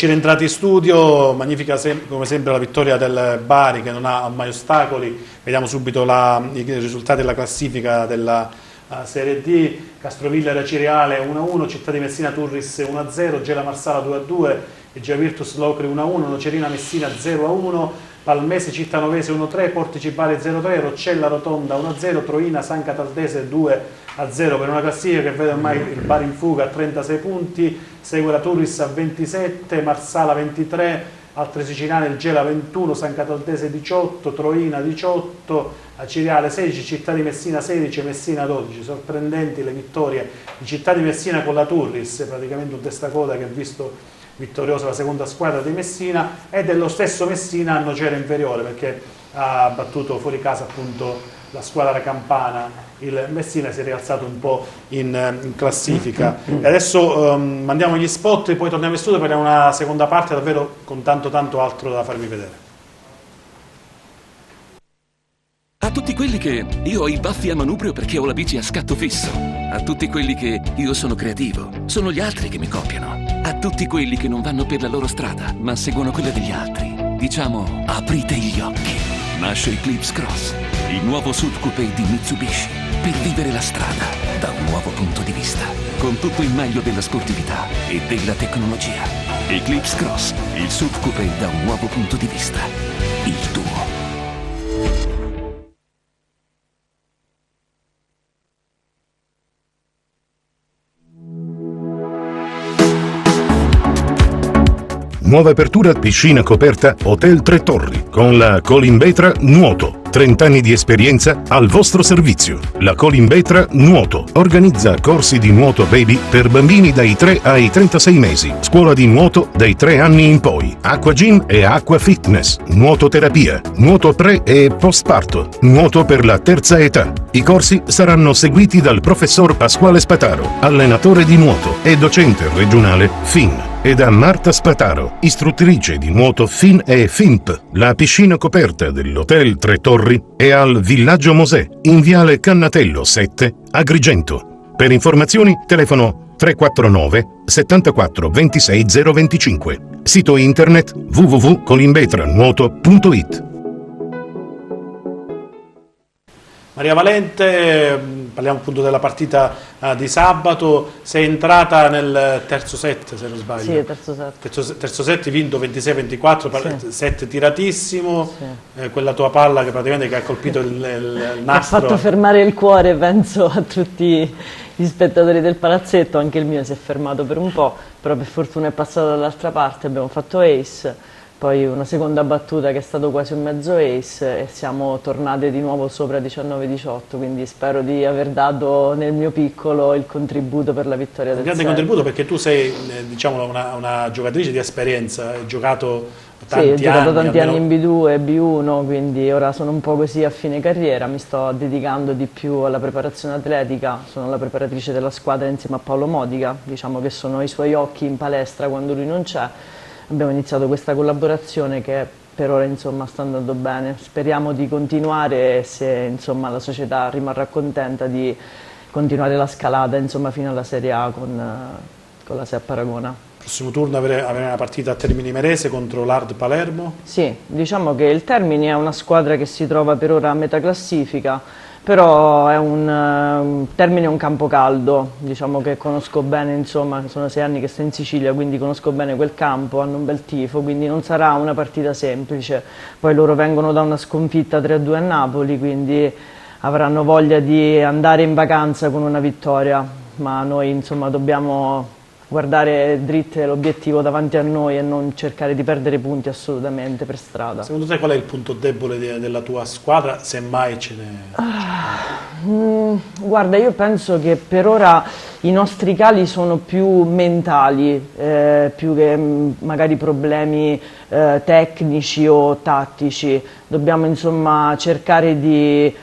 rientrati in studio. Magnifica come sempre la vittoria del Bari, che non ha mai ostacoli. Vediamo subito i risultati della classifica della Serie D. Castrovillera Cireale 1-1, Città di Messina Turris 1-0, Gela Marsala 2-2, Egea Virtus Locri 1-1, Nocerina Messina 0-1, Palmese Cittanovese 1-3, Portici Bari 0-3, Roccella Rotonda 1-0, Troina San Cataldese 2-0, per una classifica che vede ormai il Bari in fuga a 36 punti, segue la Turris a 27, Marsala 23, altre siciliane, il Gela 21, San Cataldese 18, Troina 18, Cireale 16, Città di Messina 16, Messina 12. Sorprendenti le vittorie di Città di Messina con la Turris, praticamente un testacoda che ha visto vittoriosa la seconda squadra di Messina, e dello stesso Messina a Nocera Inferiore, perché ha battuto fuori casa appunto la squadra campana. Il Messina si è rialzato un po' in classifica. E adesso mandiamo gli spot e poi torniamo in studio per una seconda parte davvero con tanto altro da farvi vedere. A tutti quelli che io ho i baffi a manubrio perché ho la bici a scatto fisso. A tutti quelli che io sono creativo, sono gli altri che mi copiano. A tutti quelli che non vanno per la loro strada, ma seguono quella degli altri, diciamo, aprite gli occhi. Nasce Eclipse Cross, il nuovo SUV coupé di Mitsubishi, per vivere la strada da un nuovo punto di vista, con tutto il meglio della sportività e della tecnologia. Eclipse Cross, il SUV coupé da un nuovo punto di vista, il tuo. Nuova apertura piscina coperta Hotel Tre Torri con la Colimbetra Nuoto. 30 anni di esperienza al vostro servizio. La Colimbetra Nuoto organizza corsi di nuoto baby per bambini dai 3 ai 36 mesi, scuola di nuoto dai 3 anni in poi, acqua gym e acqua fitness, nuototerapia, nuoto pre e postparto, nuoto per la terza età. I corsi saranno seguiti dal professor Pasquale Spataro, allenatore di nuoto e docente regionale FIN, e da Marta Spataro, istruttrice di nuoto FIN e FIMP. La piscina coperta dell'Hotel Tre Torri è al Villaggio Mosè, in viale Cannatello 7, Agrigento. Per informazioni telefono 349 74 26 025. Sito internet www.colimbetranuoto.it. Maria Valente, parliamo appunto della partita di sabato. Sei entrata nel terzo set, se non sbaglio. Sì, terzo set. Terzo set, vinto 26-24, sì. Set tiratissimo, sì. Quella tua palla che praticamente ha colpito il nastro. Ha fatto fermare il cuore, penso, a tutti gli spettatori del palazzetto. Anche il mio si è fermato per un po', però per fortuna è passato dall'altra parte, abbiamo fatto ace. Poi una seconda battuta che è stato quasi un mezzo ace e siamo tornate di nuovo sopra 19-18, quindi spero di aver dato nel mio piccolo il contributo per la vittoria del set. Un grande contributo, perché tu sei diciamo una giocatrice di esperienza, hai giocato tanti anni. Sì, ho giocato tanti anni in B2 e B1, quindi ora sono un po' così a fine carriera, mi sto dedicando di più alla preparazione atletica, sono la preparatrice della squadra insieme a Paolo Modica, diciamo che sono i suoi occhi in palestra quando lui non c'è. Abbiamo iniziato questa collaborazione che per ora insomma sta andando bene, speriamo di continuare e se insomma la società rimarrà contenta di continuare la scalata insomma fino alla Serie A con la SEA Paragona. prossimo turno avere una partita a Termini Imerese contro l'Hard Palermo? Sì, diciamo che il Termini è una squadra che si trova per ora a metà classifica, però è Termini è un campo caldo, diciamo che conosco bene, insomma, sono 6 anni che sto in Sicilia, quindi conosco bene quel campo, hanno un bel tifo, quindi non sarà una partita semplice. Poi loro vengono da una sconfitta 3-2 a Napoli, quindi avranno voglia di andare in vacanza con una vittoria, ma noi insomma dobbiamo guardare dritte l'obiettivo davanti a noi e non cercare di perdere punti assolutamente per strada. Secondo te qual è il punto debole della tua squadra, se mai ce n'è? Guarda, io penso che per ora i nostri cali sono più mentali, più che magari problemi tecnici o tattici. Dobbiamo insomma cercare di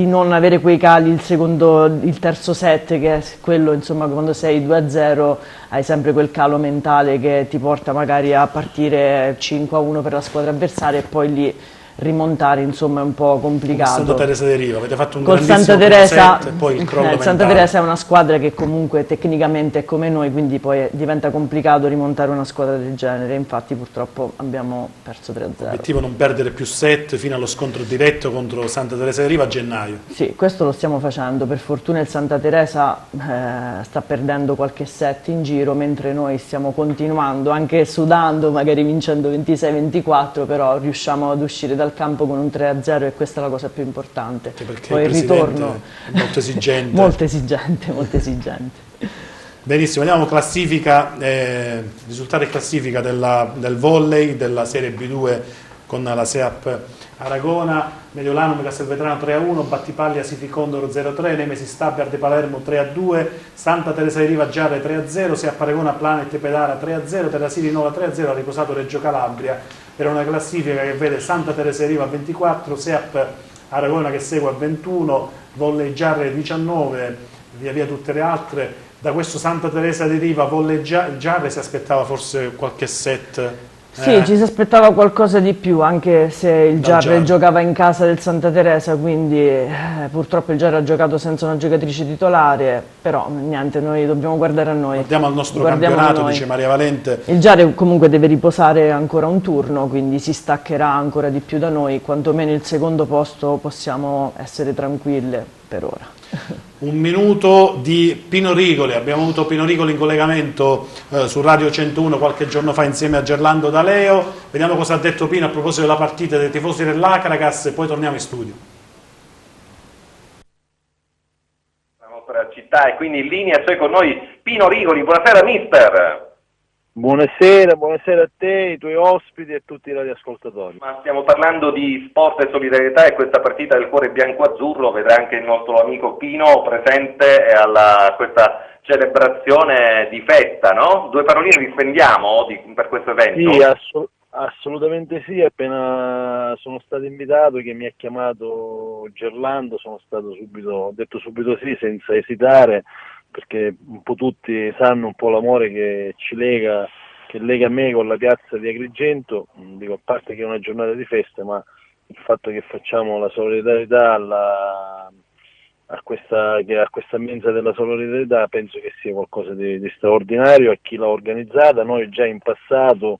non avere quei cali il terzo set, che è quello insomma quando sei 2-0 hai sempre quel calo mentale che ti porta magari a partire 5-1 per la squadra avversaria e poi lì rimontare insomma è un po' complicato. Santa Teresa de Riva, avete fatto un Col grandissimo Santa Teresa, set, poi il crollo Santa mentale. Teresa è una squadra che comunque tecnicamente è come noi, quindi poi diventa complicato rimontare una squadra del genere, infatti purtroppo abbiamo perso 3-0. L'obiettivo è non perdere più set fino allo scontro diretto contro Santa Teresa de Riva a gennaio. Sì, questo lo stiamo facendo, per fortuna il Santa Teresa sta perdendo qualche set in giro, mentre noi stiamo continuando, anche sudando, magari vincendo 26-24, però riusciamo ad uscire dal campo con un 3-0 e questa è la cosa più importante. Perché poi il ritorno è molto esigente. molto esigente. Benissimo, andiamo classifica, risultati classifica del volley della Serie B2 con la SEAP Aragona, Mediolanum Castelvetrano 3-1, Battipaglia Sificondoro 0-3, Nemesi Stabia de Palermo 3-2, Santa Teresa di Riva Giarre 3-0, SEAP Aragona Planet Pedara 3-0, Terrasini Nova 3-0, ha riposato Reggio Calabria. Era una classifica che vede Santa Teresa di Riva a 24, SEAP Aragona che segue a 21, Volley Giarre 19, via via tutte le altre. Da questo Santa Teresa di Riva, Volley Giarre si aspettava forse qualche set? Sì, ci si aspettava qualcosa di più, anche se il Giarre giocava in casa del Santa Teresa, quindi purtroppo il Giarre ha giocato senza una giocatrice titolare, però niente, noi dobbiamo guardare a noi. Guardiamo al nostro campionato, dice Maria Valente. Il Giarre comunque deve riposare ancora un turno, quindi si staccherà ancora di più da noi, quantomeno il secondo posto possiamo essere tranquille per ora. Un minuto di Pino Rigoli, abbiamo avuto Pino Rigoli in collegamento su Radio 101 qualche giorno fa insieme a Gerlando D'Aleo, vediamo cosa ha detto Pino a proposito della partita dei tifosi dell'Acragas e poi torniamo in studio. La nostra città e quindi in linea c'è con noi Pino Rigoli, buonasera mister. Buonasera a te, ai tuoi ospiti e a tutti i radioascoltatori. Ma stiamo parlando di sport e solidarietà e questa partita del cuore bianco-azzurro vedrà anche il nostro amico Pino presente a questa celebrazione di festa, no? Due paroline vi spendiamo per questo evento? Sì, assolutamente sì, appena sono stato invitato, che mi ha chiamato Gerlando, ho detto subito sì senza esitare, perché un po' tutti sanno un po' l'amore che lega me con la piazza di Agrigento. Dico, a parte che è una giornata di festa, ma il fatto che facciamo la solidarietà a questa mensa della solidarietà penso che sia qualcosa di straordinario a chi l'ha organizzata. Noi già in passato,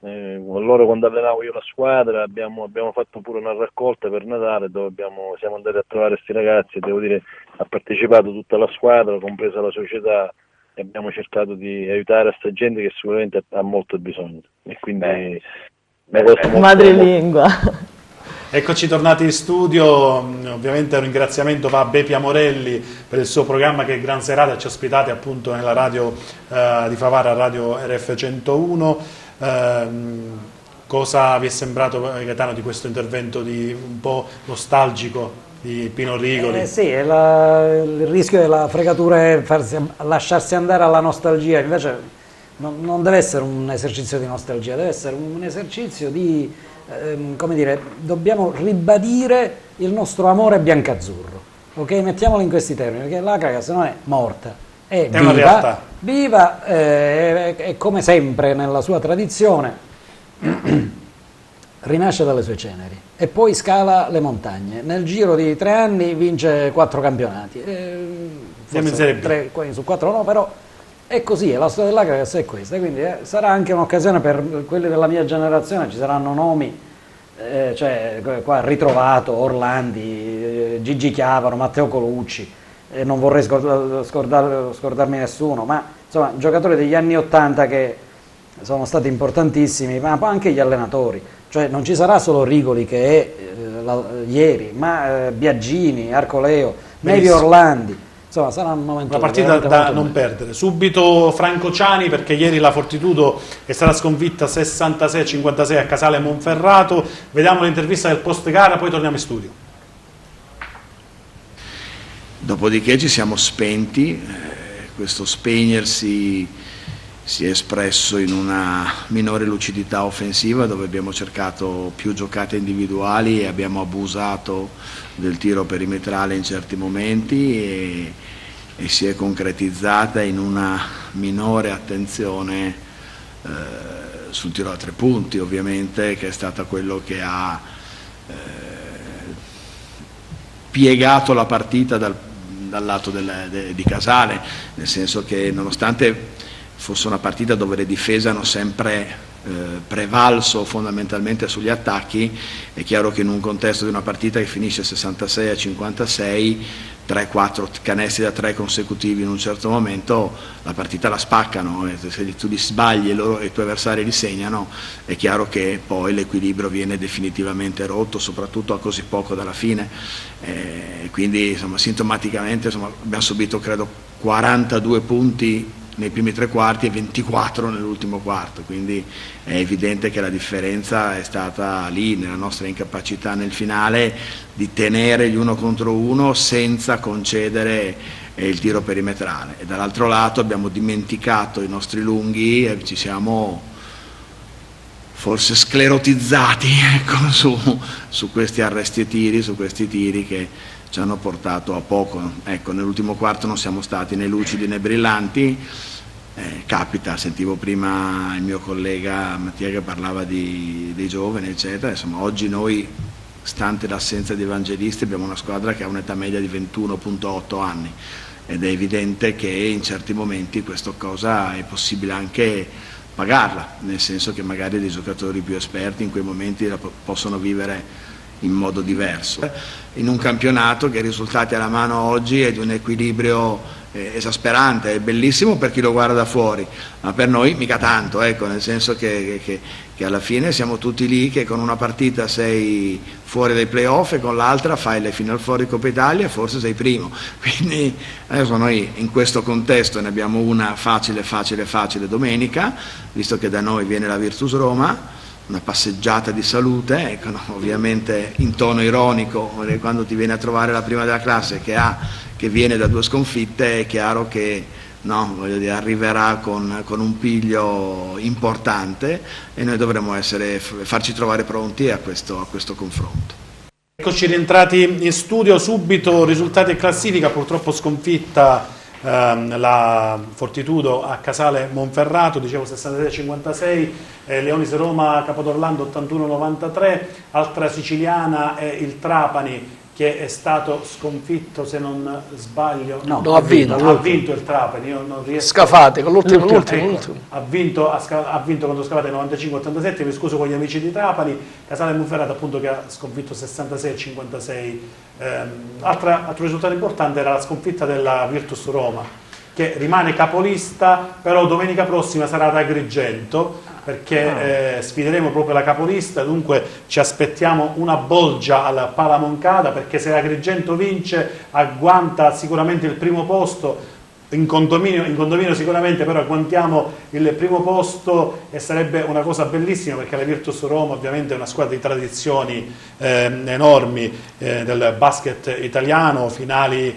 allora quando allenavo io la squadra, abbiamo fatto pure una raccolta per Natale dove siamo andati a trovare questi ragazzi e devo dire ha partecipato tutta la squadra, compresa la società, e abbiamo cercato di aiutare questa gente che sicuramente ha molto bisogno e quindi madrelingua. Eccoci tornati in studio, ovviamente un ringraziamento va a Bepi Amorelli per il suo programma che è Gran Serata, ci ha ospitati appunto nella radio di Favara, radio RF 101. Cosa vi è sembrato, Gaetano, di questo intervento un po' nostalgico di Pino Rigoli? Sì, il rischio della fregatura è lasciarsi andare alla nostalgia, invece non deve essere un esercizio di nostalgia, deve essere un esercizio di, come dire, dobbiamo ribadire il nostro amore biancazzurro, ok? Mettiamolo in questi termini, perché l'Acragas non è morta, è viva, una realtà. Viva, e come sempre nella sua tradizione rinasce dalle sue ceneri e poi scala le montagne. Nel giro di 3 anni vince 4 campionati. Forse 3 su 4 no, però È così, la storia dell'Agragas è questa, quindi sarà anche un'occasione per quelli della mia generazione, ci saranno nomi, cioè qua ritrovato, Orlandi, Gigi Chiavaro, Matteo Colucci, non vorrei scordarmi nessuno, ma insomma giocatori degli anni '80 che sono stati importantissimi, ma anche gli allenatori, cioè non ci sarà solo Rigoli che è ieri, ma Biagini, Arcoleo, Nevi Orlandi. Insomma, sarà un momento, una partita da non perdere. Subito Franco Ciani, perché ieri la Fortitudo è stata sconfitta 66-56 a Casale Monferrato. Vediamo l'intervista del post gara, poi torniamo in studio. Dopodiché ci siamo spenti, questo spegnersi si è espresso in una minore lucidità offensiva, dove abbiamo cercato più giocate individuali e abbiamo abusato del tiro perimetrale in certi momenti e si è concretizzata in una minore attenzione sul tiro a 3 punti, ovviamente, che è stata quello che ha piegato la partita dal lato di Casale, nel senso che nonostante fosse una partita dove le difese hanno sempre prevalso fondamentalmente sugli attacchi, è chiaro che in un contesto di una partita che finisce 66-56, 3-4 canestri da 3 consecutivi in un certo momento, la partita la spaccano, e se tu li sbagli e i tuoi avversari li segnano, è chiaro che poi l'equilibrio viene definitivamente rotto, soprattutto a così poco dalla fine, quindi insomma, sintomaticamente abbiamo subito credo 42 punti nei primi 3 quarti e 24 nell'ultimo quarto, quindi è evidente che la differenza è stata lì, nella nostra incapacità nel finale di tenere gli 1 contro 1 senza concedere il tiro perimetrale, e dall'altro lato abbiamo dimenticato i nostri lunghi e ci siamo forse sclerotizzati, ecco, su questi arresti e tiri, su questi tiri che ci hanno portato a poco. Ecco, nell'ultimo quarto non siamo stati né lucidi né brillanti, capita, sentivo prima il mio collega Mattia che parlava dei giovani eccetera, insomma oggi noi, stante l'assenza di evangelisti, abbiamo una squadra che ha un'età media di 21.8 anni ed è evidente che in certi momenti questa cosa è possibile anche pagarla, nel senso che magari dei giocatori più esperti in quei momenti la possono vivere in modo diverso. In un campionato che i risultati alla mano oggi è di un equilibrio esasperante, è bellissimo per chi lo guarda da fuori, ma per noi mica tanto, ecco, nel senso che alla fine siamo tutti lì che con una partita sei fuori dai playoff e con l'altra fai le Final Four di Coppa Italia e forse sei primo, quindi adesso noi in questo contesto ne abbiamo una facile domenica, visto che da noi viene la Virtus Roma, una passeggiata di salute, ecco, no, ovviamente in tono ironico, quando ti viene a trovare la prima della classe che viene da 2 sconfitte, è chiaro che no, voglio dire, arriverà con un piglio importante e noi dovremo farci trovare pronti a questo confronto. Eccoci rientrati in studio, subito risultati e classifica, purtroppo sconfitta la Fortitudo a Casale Monferrato, dicevo 66-56, Leonise Roma Capodorlando 81-93, altra siciliana è il Trapani che è stato sconfitto, se non sbaglio, ha vinto il Trapani, io non riesco, Scafati con l'ultimo. Ha vinto contro Scafati 95-87, mi scuso con gli amici di Trapani. Casale Monferrato appunto che ha sconfitto 66-56. Altro risultato importante era la sconfitta della Virtus Roma, che rimane capolista, però domenica prossima sarà ad Agrigento, perché sfideremo proprio la capolista, dunque ci aspettiamo una bolgia alla Pala Moncada, perché se Agrigento vince agguanta sicuramente il primo posto, in condominio sicuramente, però agguantiamo il primo posto e sarebbe una cosa bellissima, perché la Virtus Roma ovviamente è una squadra di tradizioni enormi del basket italiano, finali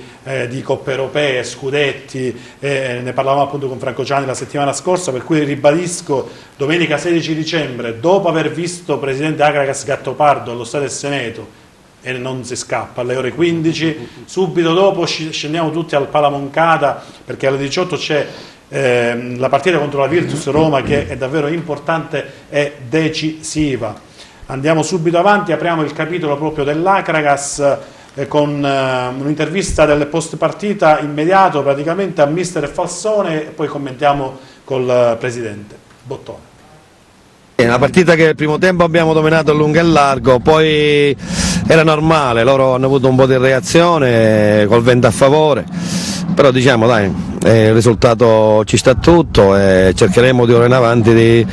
di coppe europee, scudetti, ne parlavamo appunto con Franco Ciani la settimana scorsa, per cui ribadisco, domenica 16 dicembre, dopo aver visto presidente Agragas Gattopardo allo Stadio Seneto, e non si scappa, alle ore 15, subito dopo scendiamo tutti al Pala Moncada, perché alle 18 c'è la partita contro la Virtus Roma, che è davvero importante e decisiva. Andiamo subito avanti, apriamo il capitolo proprio dell'Agragas, con un'intervista del post partita immediato praticamente a mister Falsone, e poi commentiamo col presidente Bottone. È una partita che il primo tempo abbiamo dominato a lungo e largo, poi era normale, loro hanno avuto un po' di reazione col vento a favore, però diciamo dai, il risultato ci sta tutto e cercheremo di ora in avanti di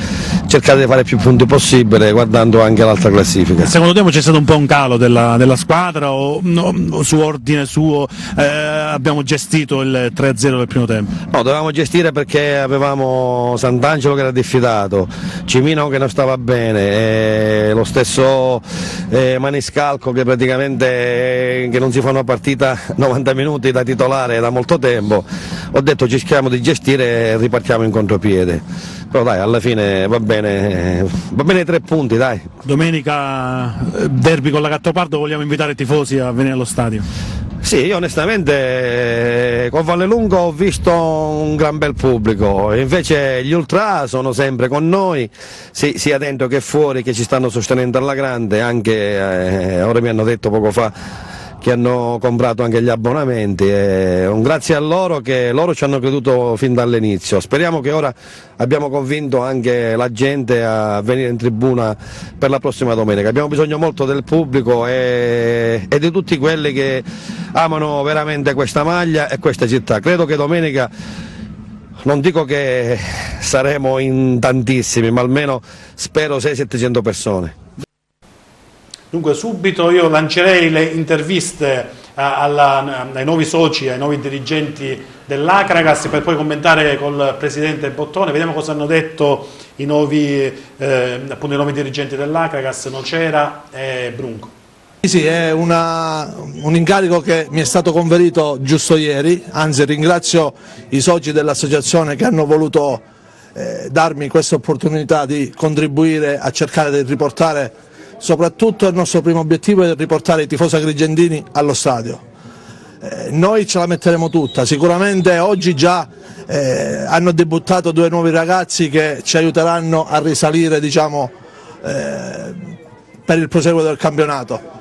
cercare di fare più punti possibile guardando anche l'altra classifica. Secondo te c'è stato un po' un calo della squadra o su ordine suo abbiamo gestito il 3-0 del primo tempo? No, dovevamo gestire perché avevamo Sant'Angelo che era diffidato, Cimino che non stava bene, lo stesso Maniscalco che praticamente che non si fa una partita 90 minuti da titolare da molto tempo. Ho detto cerchiamo di gestire e ripartiamo in contropiede, però dai, alla fine va bene 3 punti, dai. Domenica derby con la Gattopardo, vogliamo invitare i tifosi a venire allo stadio? Sì, io onestamente con Vallelunga ho visto un gran bel pubblico, invece gli ultra sono sempre con noi, sia dentro che fuori, che ci stanno sostenendo alla grande, anche ora mi hanno detto poco fa che hanno comprato anche gli abbonamenti, un grazie a loro che loro ci hanno creduto fin dall'inizio. Speriamo che ora abbiamo convinto anche la gente a venire in tribuna per la prossima domenica. Abbiamo bisogno molto del pubblico e di tutti quelli che amano veramente questa maglia e questa città. Credo che domenica, non dico che saremo in tantissimi, ma almeno spero 600-700 persone. Dunque subito io lancerei le interviste ai nuovi soci, ai nuovi dirigenti dell'Acragas, per poi commentare col presidente Bottone. Vediamo cosa hanno detto i nuovi dirigenti dell'Acragas, Nocera e Brunco. Sì, è un incarico che mi è stato conferito giusto ieri, anzi ringrazio i soci dell'associazione che hanno voluto darmi questa opportunità di contribuire a cercare di riportare, soprattutto il nostro primo obiettivo è riportare i tifosi agrigentini allo stadio. Noi ce la metteremo tutta, sicuramente oggi già hanno debuttato 2 nuovi ragazzi che ci aiuteranno a risalire, diciamo, per il proseguo del campionato.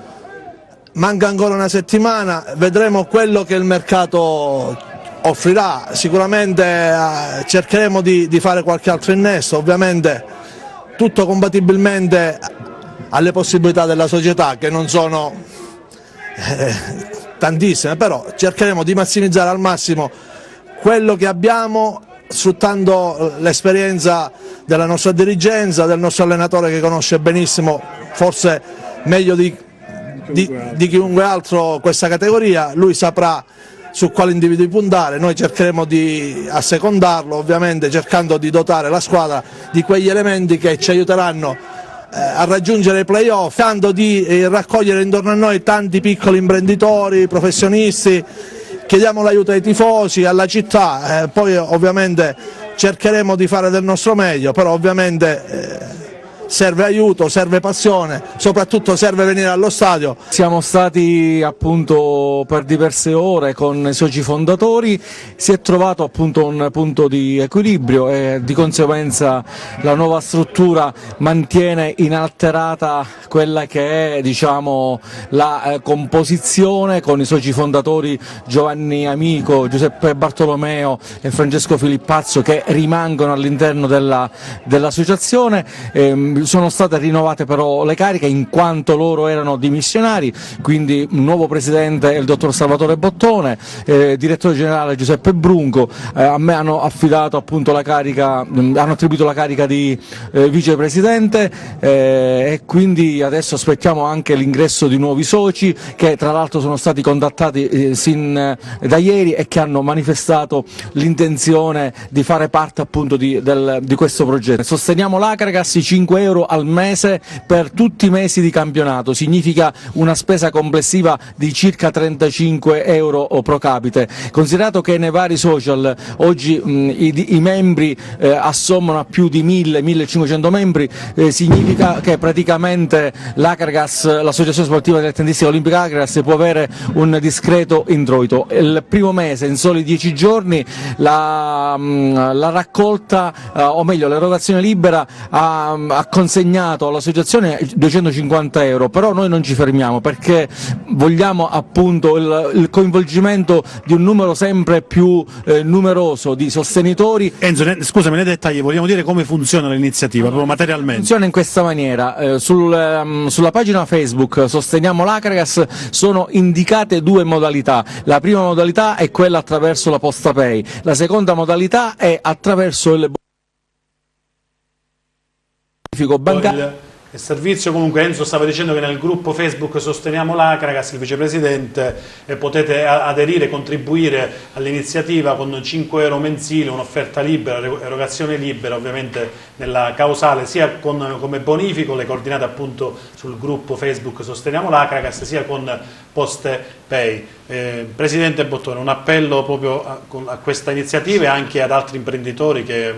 Manca ancora una settimana, vedremo quello che il mercato offrirà, sicuramente cercheremo di fare qualche altro innesto, ovviamente tutto compatibilmente alle possibilità della società, che non sono tantissime, però cercheremo di massimizzare al massimo quello che abbiamo, sfruttando l'esperienza della nostra dirigenza, del nostro allenatore che conosce benissimo, forse meglio di chiunque altro questa categoria. Lui saprà su quali individui puntare, noi cercheremo di assecondarlo, ovviamente cercando di dotare la squadra di quegli elementi che ci aiuteranno a raggiungere i play-off, cercando di raccogliere intorno a noi tanti piccoli imprenditori, professionisti. Chiediamo l'aiuto ai tifosi, alla città, poi ovviamente cercheremo di fare del nostro meglio, però ovviamente serve aiuto, serve passione, soprattutto serve venire allo stadio. Siamo stati appunto per diverse ore con i soci fondatori, si è trovato appunto un punto di equilibrio e di conseguenza la nuova struttura mantiene inalterata quella che è, diciamo, la composizione, con i soci fondatori Giovanni Amico, Giuseppe Bartolomeo e Francesco Filippazzo che rimangono all'interno dell'associazione. Sono state rinnovate però le cariche in quanto loro erano dimissionari, quindi un nuovo presidente è il dottor Salvatore Bottone, direttore generale Giuseppe Brunco, a me hanno affidato appunto la carica, hanno attribuito la carica di vicepresidente e quindi adesso aspettiamo anche l'ingresso di nuovi soci che tra l'altro sono stati contattati sin da ieri e che hanno manifestato l'intenzione di fare parte appunto di questo progetto. Sosteniamo l'Acragas, 5 euro al mese per tutti i mesi di campionato, significa una spesa complessiva di circa 35 euro pro capite. Considerato che nei vari social oggi i membri assommano a più di 1000-1500 membri, significa che praticamente l'Acragas, l'associazione sportiva dilettantistica olimpica Acragas, può avere un discreto introito. Il primo mese, in soli 10 giorni, la raccolta, o meglio l'erogazione libera ha consegnato all'associazione 250 euro, però noi non ci fermiamo perché vogliamo appunto il coinvolgimento di un numero sempre più numeroso di sostenitori. Enzo, scusami, nei dettagli vogliamo dire come funziona l'iniziativa, proprio materialmente? Funziona in questa maniera, sulla pagina Facebook Sosteniamo l'Acragas sono indicate due modalità. La prima modalità è quella attraverso la Posta Pay, la seconda modalità è attraverso il bonifico bancario. Il servizio, comunque Enzo stava dicendo che nel gruppo Facebook Sosteniamo l'Acragas, il vicepresidente, potete aderire, contribuire all'iniziativa con 5 euro mensili, un'offerta libera, erogazione libera ovviamente nella causale, sia come bonifico, le coordinate appunto sul gruppo Facebook Sosteniamo l'Acragas, sia con Poste Pay. Presidente Bottone, un appello proprio a questa iniziativa e anche ad altri imprenditori che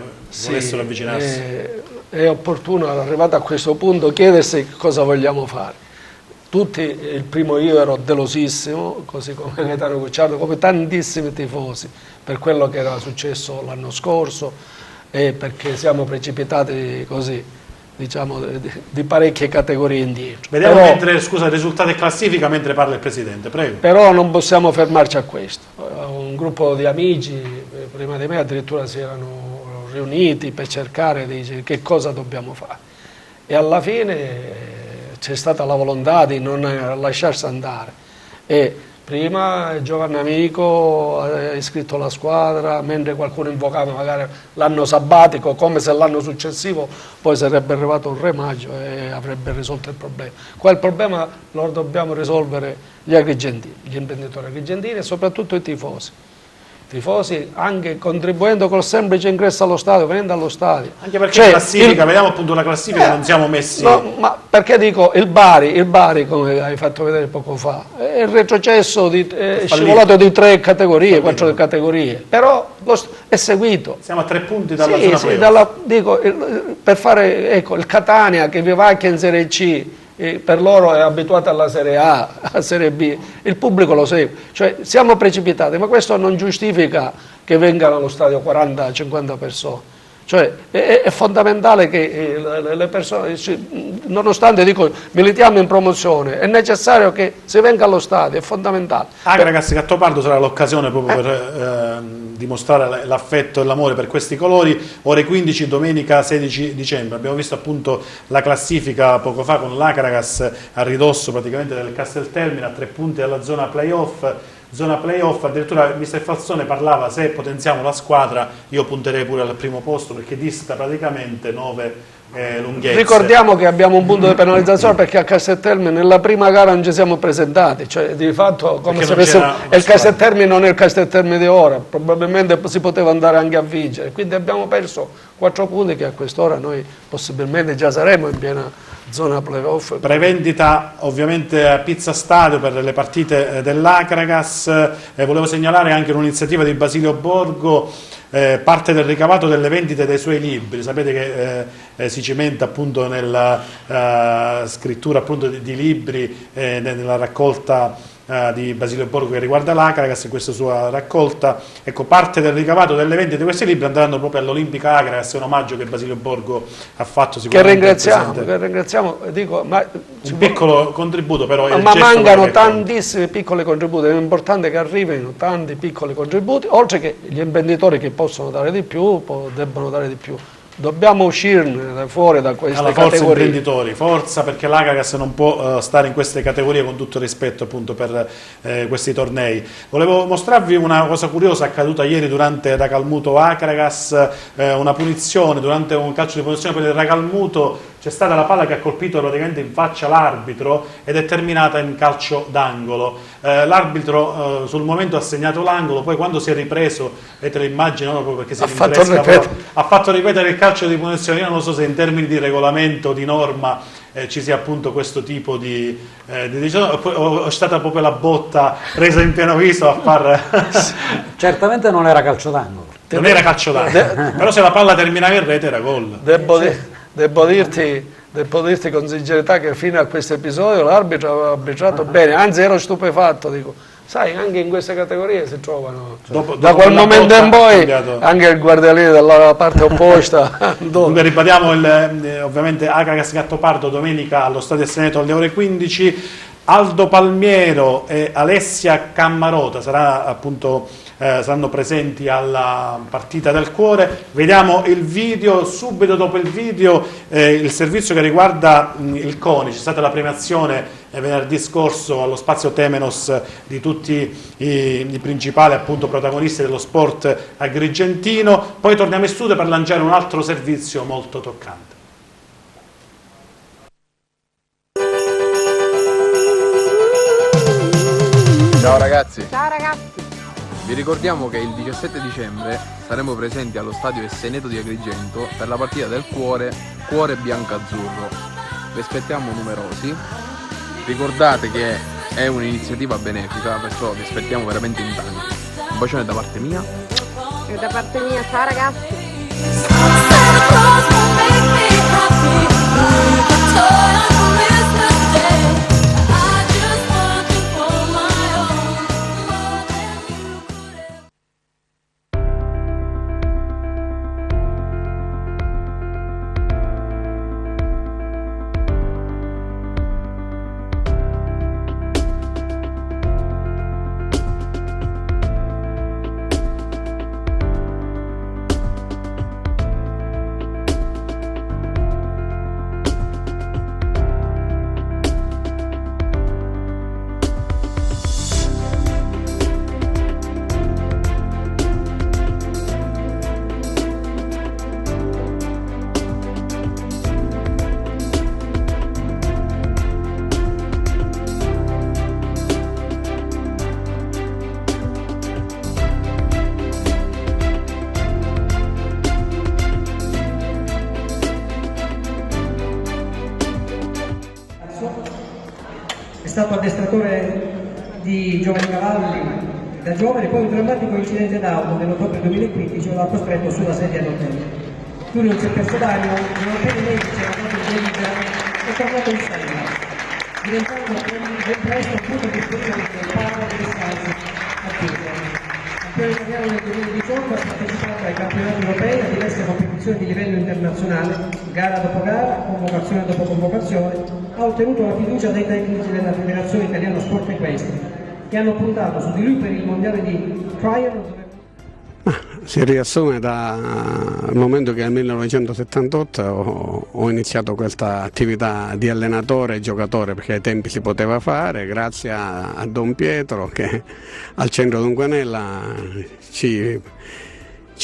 volessero avvicinarsi. È opportuno, arrivato a questo punto, chiedersi cosa vogliamo fare. Tutti, il primo io ero delosissimo, così come Gaetano Cucciardo, come tantissimi tifosi, per quello che era successo l'anno scorso e perché siamo precipitati così, diciamo, di parecchie categorie indietro. Vediamo mentre, scusa, risultati e classifica mentre parla il Presidente, prego. Però non possiamo fermarci a questo. Un gruppo di amici, prima di me addirittura si erano riuniti per cercare di dire che cosa dobbiamo fare e alla fine c'è stata la volontà di non lasciarsi andare e prima Giovanni Amico ha iscritto la squadra mentre qualcuno invocava magari l'anno sabbatico come se l'anno successivo poi sarebbe arrivato un remaggio e avrebbe risolto il problema. Quel problema lo dobbiamo risolvere gli agrigentini, gli imprenditori agrigentini e soprattutto i tifosi. Tifosi anche contribuendo col semplice ingresso allo stadio, venendo allo stadio. Anche perché classifica, vediamo appunto la classifica, non siamo messi. No, ma perché dico il Bari, come hai fatto vedere poco fa, è il retrocesso scivolato di 3 categorie, 4 categorie, però è seguito. Siamo a 3 punti dalla zona playoff. Per fare il Catania che vivacchia in Serie C. Per loro è abituata alla Serie A, alla Serie B, il pubblico lo segue, cioè siamo precipitati, ma questo non giustifica che vengano allo stadio 40-50 persone. Cioè è fondamentale che le persone, nonostante dico militiamo in promozione, è necessario che si venga allo stadio, è fondamentale. Ragazzi, Gattopardo sarà l'occasione proprio per dimostrare l'affetto e l'amore per questi colori. Ore 15 domenica 16 dicembre. Abbiamo visto appunto la classifica poco fa con l'Acragas a ridosso praticamente del Casteltermine, a 3 punti dalla zona playoff. Addirittura mister Falzone parlava, se potenziamo la squadra io punterei pure al primo posto perché dista praticamente 9 lunghezze. Ricordiamo che abbiamo un punto di penalizzazione perché a Casteltermine nella prima gara non ci siamo presentati, cioè di fatto come se il Casteltermine non è il Casteltermine di ora, probabilmente si poteva andare anche a vincere, quindi abbiamo perso 4 punti che a quest'ora noi possibilmente già saremo in piena zona playoff. Prevendita ovviamente a Pizza Stadio per le partite dell'Acragas. Volevo segnalare anche un'iniziativa di Basilio Borgo, parte del ricavato delle vendite dei suoi libri. Sapete che si cimenta appunto nella scrittura appunto di libri, nella raccolta di Basilio Borgo che riguarda l'Acragas in questa sua raccolta. Ecco, parte del ricavato delle vendite di questi libri andranno proprio all'Olimpica Acragas, è un omaggio che Basilio Borgo ha fatto sicuramente. Che ringraziamo, dico, un piccolo contributo però. Ma mancano tantissimi piccoli contributi, è importante che arrivino tanti piccoli contributi, oltre che gli imprenditori che possono dare di più, debbono dare di più. Dobbiamo uscirne fuori da queste categorie. Forza imprenditori, forza, perché l'Acragas non può stare in queste categorie, con tutto rispetto appunto per questi tornei. Volevo mostrarvi una cosa curiosa accaduta ieri durante Racalmuto Acragas, una punizione durante un calcio di punizione per il Racalmuto. C'è stata la palla che ha colpito praticamente in faccia l'arbitro ed è terminata in calcio d'angolo. L'arbitro sul momento ha segnato l'angolo, poi quando si è ripreso, vedete l'immagine, no, proprio perché si ha fatto ripetere il calcio di punizione. Io non so se in termini di regolamento, di norma, ci sia appunto questo tipo di o è stata proprio la botta presa in pieno viso a far... Certamente non era calcio d'angolo. Non era calcio d'angolo, però se la palla terminava in rete era gol. Devo dirti con sincerità che fino a questo episodio l'arbitro aveva arbitrato bene, anzi ero stupefatto, dico, sai, anche in queste categorie si trovano. Da quel momento in poi anche il guardialetto dalla parte opposta. Dunque ribadiamo ovviamente Acagas Gattopardo domenica allo Stadio Seneto alle ore 15. Aldo Palmiero e Alessia Cammarota saranno presenti alla partita del cuore. Vediamo il video, subito dopo il video il servizio che riguarda il CONI. C'è stata la premiazione venerdì scorso allo Spazio Temenos di tutti i principali protagonisti dello sport agrigentino. Poi torniamo in studio per lanciare un altro servizio molto toccante. Ciao ragazzi! Ciao ragazzi! Vi ricordiamo che il 17 dicembre saremo presenti allo stadio Esseneto di Agrigento per la partita del cuore bianco-azzurro. Vi aspettiamo numerosi. Ricordate che è un'iniziativa benefica, perciò vi aspettiamo veramente in tanti. Un bacione da parte mia. E da parte mia, ciao ragazzi! È stato addestratore di Giovanni Cavalli da giovane, poi un drammatico incidente d'auto nell'ottobre 2015 lo ha costretto sulla sedia d'hotel. Lui non si è perso d'animo, non appena i medici hanno dato il via è tornato in sella, diventando ben presto un punto di ispirazione del parco di Descalzi a Pisa. Campione italiano nel 2018, ha partecipato ai campionati europei a diverse competizioni di livello internazionale, gara dopo gara, convocazione dopo convocazione. Ha ottenuto la fiducia dei tecnici della Federazione Italiana Sport Equestri, che hanno puntato su di lui per il mondiale di Trial. Si riassume dal momento che nel 1978 ho iniziato questa attività di allenatore e giocatore, perché ai tempi si poteva fare, grazie a Don Pietro che al centro d'Unquanella ci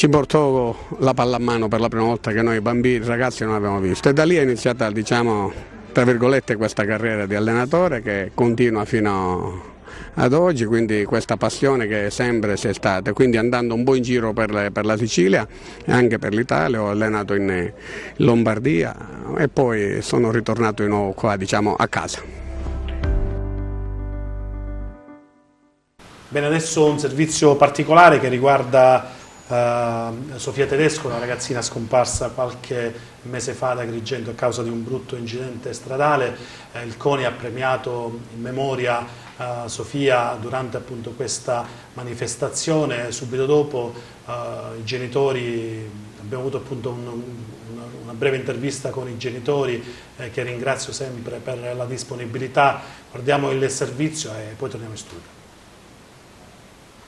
portò la palla a mano per la prima volta, che noi bambini, ragazzi non abbiamo visto, e da lì è iniziata, diciamo, tra virgolette, questa carriera di allenatore che continua fino ad oggi, quindi questa passione che sempre c'è stata, quindi andando un po' in giro per la Sicilia e anche per l'Italia, ho allenato in Lombardia e poi sono ritornato di nuovo qua, diciamo, a casa. Bene, adesso un servizio particolare che riguarda Sofia Tedesco, una ragazzina scomparsa qualche mese fa ad Agrigento a causa di un brutto incidente stradale. Il CONI ha premiato in memoria Sofia durante appunto questa manifestazione. Subito dopo i genitori, abbiamo avuto appunto una breve intervista con i genitori che ringrazio sempre per la disponibilità. Guardiamo il servizio e poi torniamo in studio.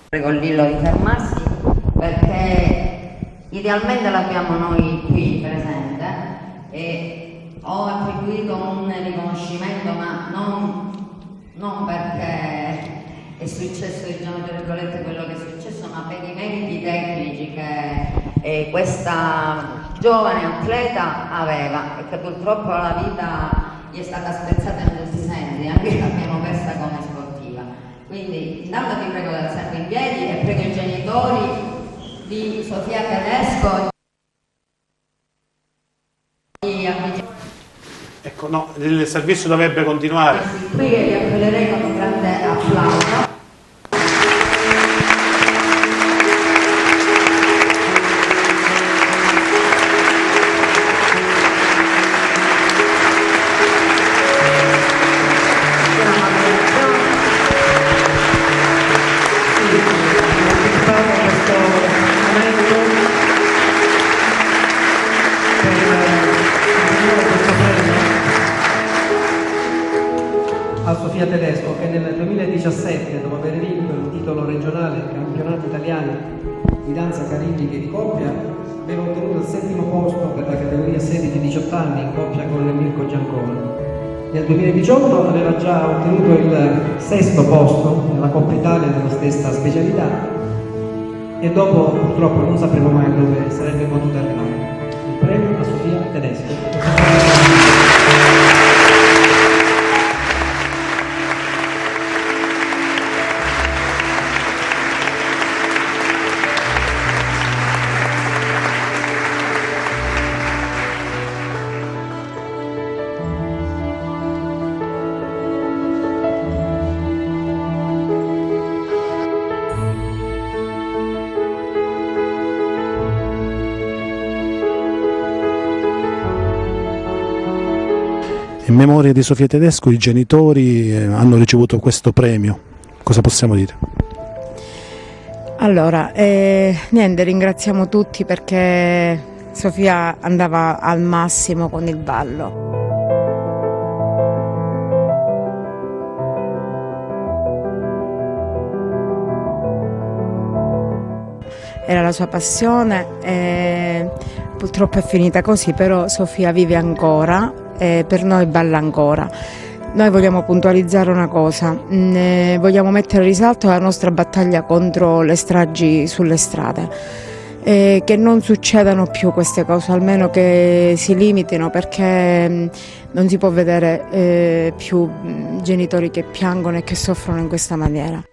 Prego Lillo di fermarsi, perché idealmente l'abbiamo noi qui presente e ho attribuito un riconoscimento, ma non perché è successo, diciamo, tra virgolette, quello che è successo, ma per i meriti tecnici che questa giovane atleta aveva e che purtroppo la vita gli è stata spezzata in tutti i sensi, anche l'abbiamo persa come sportiva. Quindi intanto ti prego di alzarti in piedi e prego i genitori di Sofia Tedesco. Ecco, no, il servizio dovrebbe continuare. Qui vi appellerei con un grande applauso. a Sofia Tedesco, che nel 2017, dopo aver vinto il titolo regionale campionati italiani di danza carilliche di coppia, aveva ottenuto il 7° posto per la categoria 16-18 anni in coppia con Mirko Gianconi. Nel 2018 aveva già ottenuto il 6° posto nella Coppa Italia della stessa specialità e dopo purtroppo non sapremo mai dove sarebbe potuta arrivare. Il premio a Sofia Tedesco. In memoria di Sofia Tedesco i genitori hanno ricevuto questo premio, cosa possiamo dire? Allora, niente, ringraziamo tutti perché Sofia andava al massimo con il ballo. Era la sua passione e purtroppo è finita così, però Sofia vive ancora e per noi balla ancora. Noi vogliamo puntualizzare una cosa, vogliamo mettere in risalto la nostra battaglia contro le stragi sulle strade, che non succedano più queste cose, almeno che si limitino, perché non si può vedere più genitori che piangono e che soffrono in questa maniera.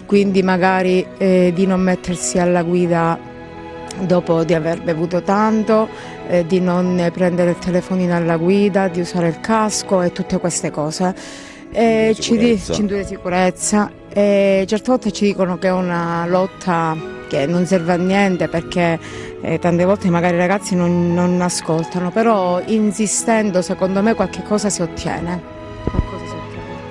Quindi magari di non mettersi alla guida dopo di aver bevuto tanto, di non prendere il telefonino alla guida, di usare il casco e tutte queste cose. Cintura di sicurezza. Certe volte ci dicono che è una lotta che non serve a niente, perché tante volte magari i ragazzi non ascoltano, però insistendo secondo me qualche cosa si ottiene.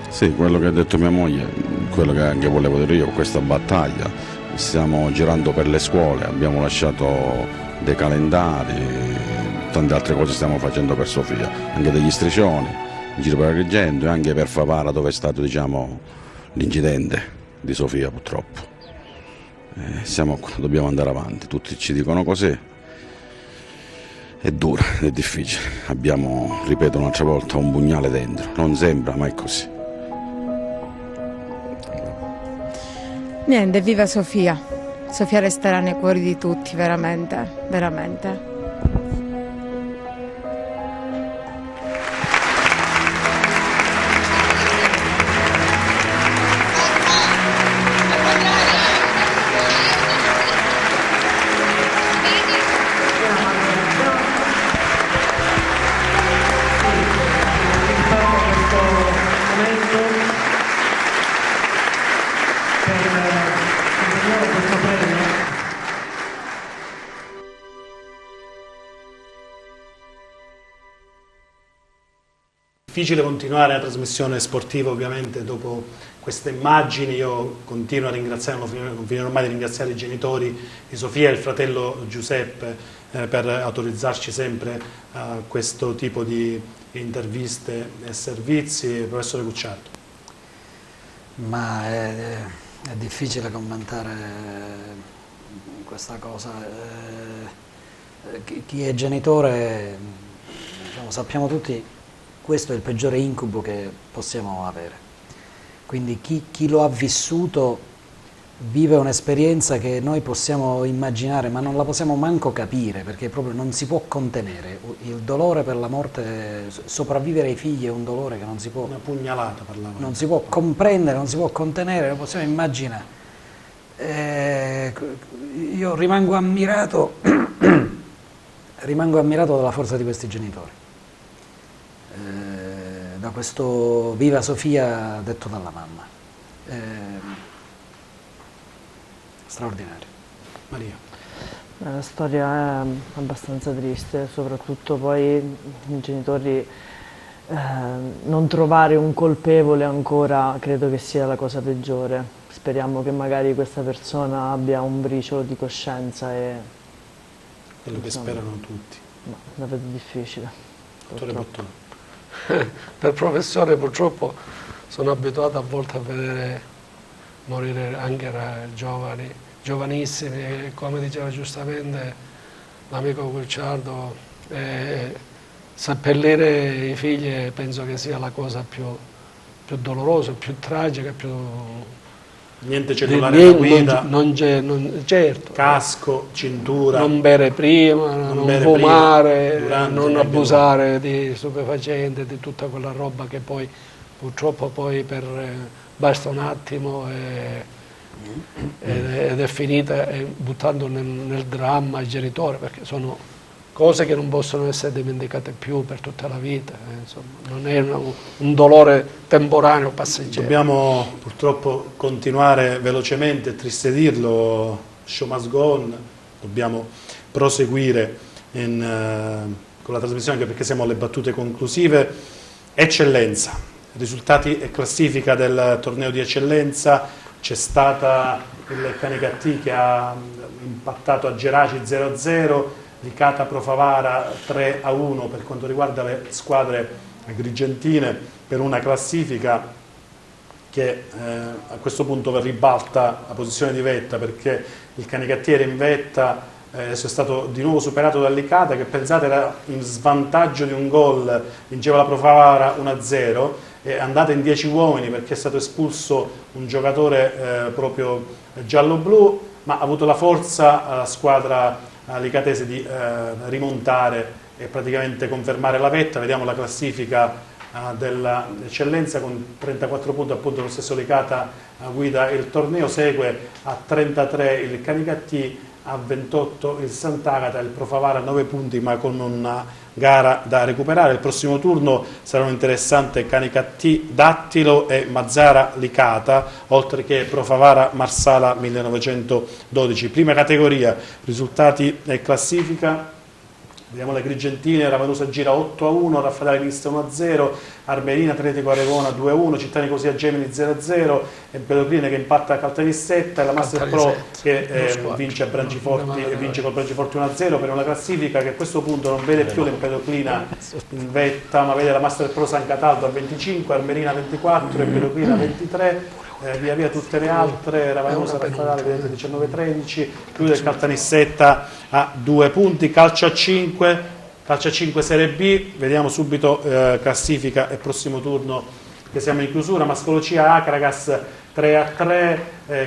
Sì, quello che ha detto mia moglie, quello che anche volevo dire io, questa battaglia, stiamo girando per le scuole, abbiamo lasciato dei calendari, tante altre cose stiamo facendo per Sofia, anche degli striscioni, in giro per Agrigento e anche per Favara, dove è stato, diciamo, l'incidente di Sofia purtroppo. Siamo qua, dobbiamo andare avanti, tutti ci dicono così. È dura, è difficile, abbiamo, ripeto un'altra volta, un pugnale dentro, non sembra, ma è così. Niente, viva Sofia. Sofia resterà nei cuori di tutti, veramente, veramente. Difficile continuare la trasmissione sportiva ovviamente dopo queste immagini. Io continuo a ringraziare, non finirò mai di ringraziare i genitori di Sofia e il fratello Giuseppe per autorizzarci sempre a questo tipo di interviste e servizi. Professore Cucciardo. Ma è difficile commentare questa cosa. Chi è genitore, diciamo, sappiamo tutti, questo è il peggiore incubo che possiamo avere. Quindi chi lo ha vissuto vive un'esperienza che noi possiamo immaginare, ma non la possiamo manco capire, perché proprio non si può contenere. Il dolore per la morte, sopravvivere ai figli è un dolore che non si può... Una pugnalata parlava. Non si può comprendere, non si può contenere, lo possiamo immaginare. Io rimango ammirato della forza di questi genitori. da questo Viva Sofia detto dalla mamma. Straordinario. Maria. La storia è abbastanza triste, soprattutto poi i genitori non trovare un colpevole ancora credo che sia la cosa peggiore. Speriamo che magari questa persona abbia un briciolo di coscienza e... Quello che sperano tutti. Ma la vedo difficile. Dottore Bottone. Per professore purtroppo sono abituato a volte a vedere morire anche giovani, giovanissimi, e come diceva giustamente l'amico Guicciardo, seppellire i figli penso che sia la cosa più dolorosa, più tragica, più... Niente cellulare alla guida, certo, casco, cintura, non bere prima, non fumare, durante, non abusare di stupefacenti, di tutta quella roba che poi purtroppo poi basta un attimo ed è finita, buttando nel dramma i genitori, perché sono cose che non possono essere dimenticate più per tutta la vita, insomma, non è un dolore temporaneo, passeggero. Dobbiamo purtroppo continuare velocemente, triste dirlo, show must go on, dobbiamo proseguire con la trasmissione anche perché siamo alle battute conclusive. Eccellenza, risultati e classifica del torneo di eccellenza, c'è stata il Canicattì che ha impattato a Geraci 0-0, Licata Pro Favara 3-1 per quanto riguarda le squadre agrigentine, per una classifica che a questo punto ribalta la posizione di vetta, perché il Canicattì era in vetta, adesso è stato di nuovo superato dal Licata che, pensate, era in svantaggio di un gol, vinceva la Pro Favara 1-0, è andata in 10 uomini perché è stato espulso un giocatore proprio giallo-blu, ma ha avuto la forza la squadra licatese di rimontare e praticamente confermare la vetta. Vediamo la classifica dell'eccellenza con 34 punti, appunto lo stesso Licata guida il torneo, segue a 33 il Canicattì, a 28 il Sant'Agata, il Pro Favara a 9 punti ma con una gara da recuperare. Il prossimo turno saranno interessanti Canicattì Dattilo e Mazzara Licata, oltre che Pro Favara Marsala 1912. Prima categoria, risultati e classifica. Vediamo le agrigentine: Ravanusa gira 8-1, Raffaele Vista 1-0, Armerina Atletico Arevona 2-1, Città Nicosia Gemini 0-0, Empedocline che impatta a Caltanissetta e la Master Pro che vince a Branciforti e vince col Branciforti 1-0, per una classifica che a questo punto non vede più l'Empedoclina in vetta, ma vede la Master Pro San Cataldo a 25, Armerina 24, Empedoclina 23, via via tutte le altre, Ravanusa Raffaele vedete 19-13, chiude il Caltanissetta a 2 punti. Calcio a 5 Serie B, vediamo subito classifica e prossimo turno che siamo in chiusura. Mascolocia Acragas 3-3,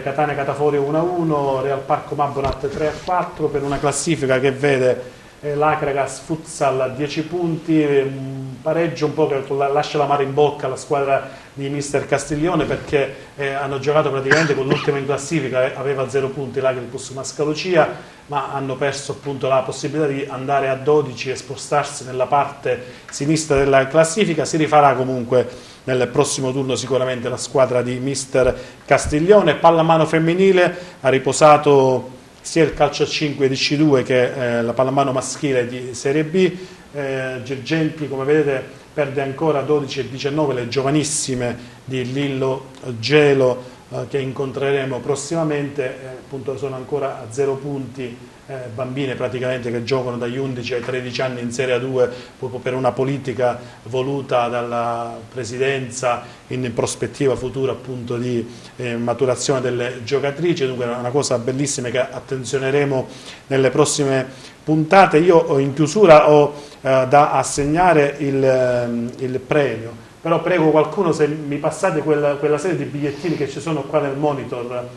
Catania Cataforio 1-1, Real Parco Mabonat 3-4, per una classifica che vede l'Acragas Futsal a 10 punti, un pareggio un po' che lascia l'amaro in bocca alla squadra di mister Castiglione, perché hanno giocato praticamente con l'ultima in classifica, aveva 0 punti l'Agripus Mascalocia, ma hanno perso appunto la possibilità di andare a 12 e spostarsi nella parte sinistra della classifica. Si rifarà comunque nel prossimo turno sicuramente la squadra di mister Castiglione. Pallamano femminile, ha riposato sia il calcio a 5 di C2 che la pallamano maschile di Serie B. Girgenti, come vedete, perde ancora 12-19 le giovanissime di Lillo Gelo che incontreremo prossimamente, appunto sono ancora a 0 punti, bambine praticamente che giocano dagli 11 ai 13 anni in Serie A2 proprio per una politica voluta dalla Presidenza in prospettiva futura appunto di maturazione delle giocatrici. Dunque è una cosa bellissima che attenzioneremo nelle prossime puntate. Io in chiusura ho da assegnare il premio, però prego qualcuno se mi passate quella serie di bigliettini che ci sono qua nel monitor,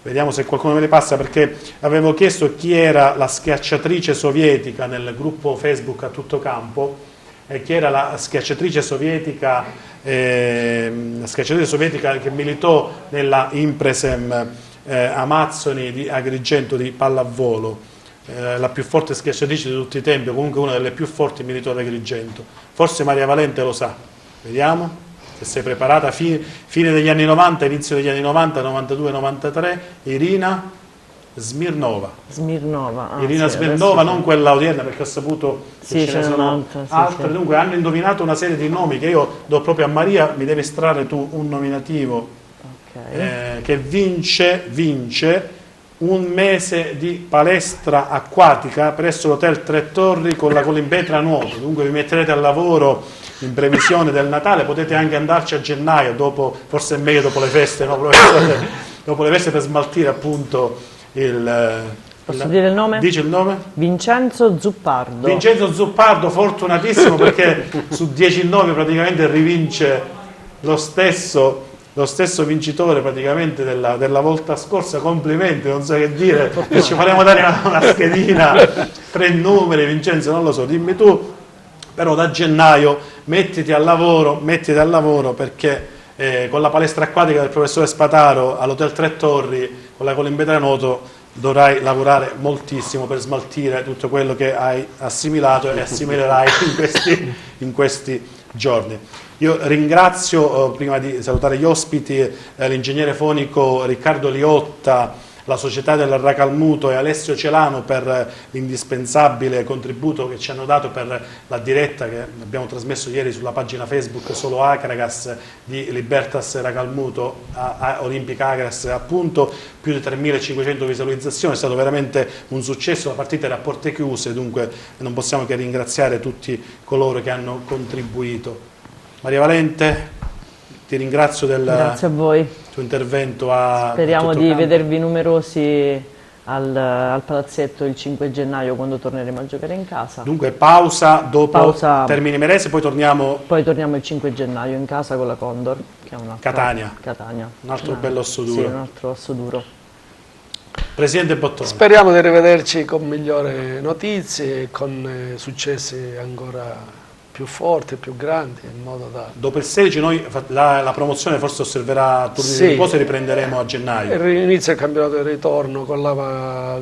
vediamo se qualcuno me li passa, perché avevo chiesto chi era la schiacciatrice sovietica nel gruppo Facebook A Tutto Campo, chi era la schiacciatrice sovietica che militò nella Impresem Amazzoni di Agrigento di pallavolo. la più forte schiacciatrice di tutti i tempi, comunque una delle più forti in Militare Agrigento. Forse Maria Valente lo sa, vediamo se sei preparata. Fine degli anni 90, inizio degli anni 90, 92-93, Irina Smirnova. Irina Smirnova, non quella odierna, perché ho saputo che ce ne sono altre. Dunque hanno indovinato una serie di nomi che io do proprio a Maria. Mi devi estrarre tu un nominativo che vince un mese di palestra acquatica presso l'Hotel Tre Torri con la Colimbetra Nuoto. Dunque vi metterete al lavoro in previsione del Natale, potete anche andarci a gennaio, dopo, forse è meglio dopo le feste, no, professore? Dopo le feste, per smaltire appunto Posso dire il nome? Dice il nome? Vincenzo Zuppardo. Vincenzo Zuppardo, fortunatissimo, perché su 10-9 praticamente rivince lo stesso vincitore praticamente della volta scorsa. Complimenti, non so che dire, ci faremo dare una schedina, 3 numeri. Vincenzo, non lo so, dimmi tu, però da gennaio mettiti al lavoro perché con la palestra acquatica del professore Spataro all'Hotel Tre Torri con la Colimbetra Nuoto dovrai lavorare moltissimo per smaltire tutto quello che hai assimilato e assimilerai in questi giorni. Io ringrazio, prima di salutare gli ospiti, l'ingegnere fonico Riccardo Liotta, la società del Racalmuto e Alessio Celano per l'indispensabile contributo che ci hanno dato per la diretta che abbiamo trasmesso ieri sulla pagina Facebook Solo Acragas di Libertas Racalmuto a Olimpica Acragas, appunto più di 3.500 visualizzazioni. È stato veramente un successo, la partita era a porte chiuse, dunque non possiamo che ringraziare tutti coloro che hanno contribuito. Maria Valente, ti ringrazio Grazie a voi. tuo intervento. Speriamo di vedervi numerosi al palazzetto il 5 gennaio quando torneremo a giocare in casa. Dunque pausa dopo Termini Imerese, poi torniamo il 5 gennaio in casa con la Condor, che è Catania. Un altro bello osso duro. Sì, un altro osso duro. Presidente Bottone. Speriamo di rivederci con migliori notizie e con successi ancora più forti, più grandi, in modo da... Dopo il 16 noi la promozione forse osserverà turni di riposo e riprenderemo a gennaio. Inizia il campionato di ritorno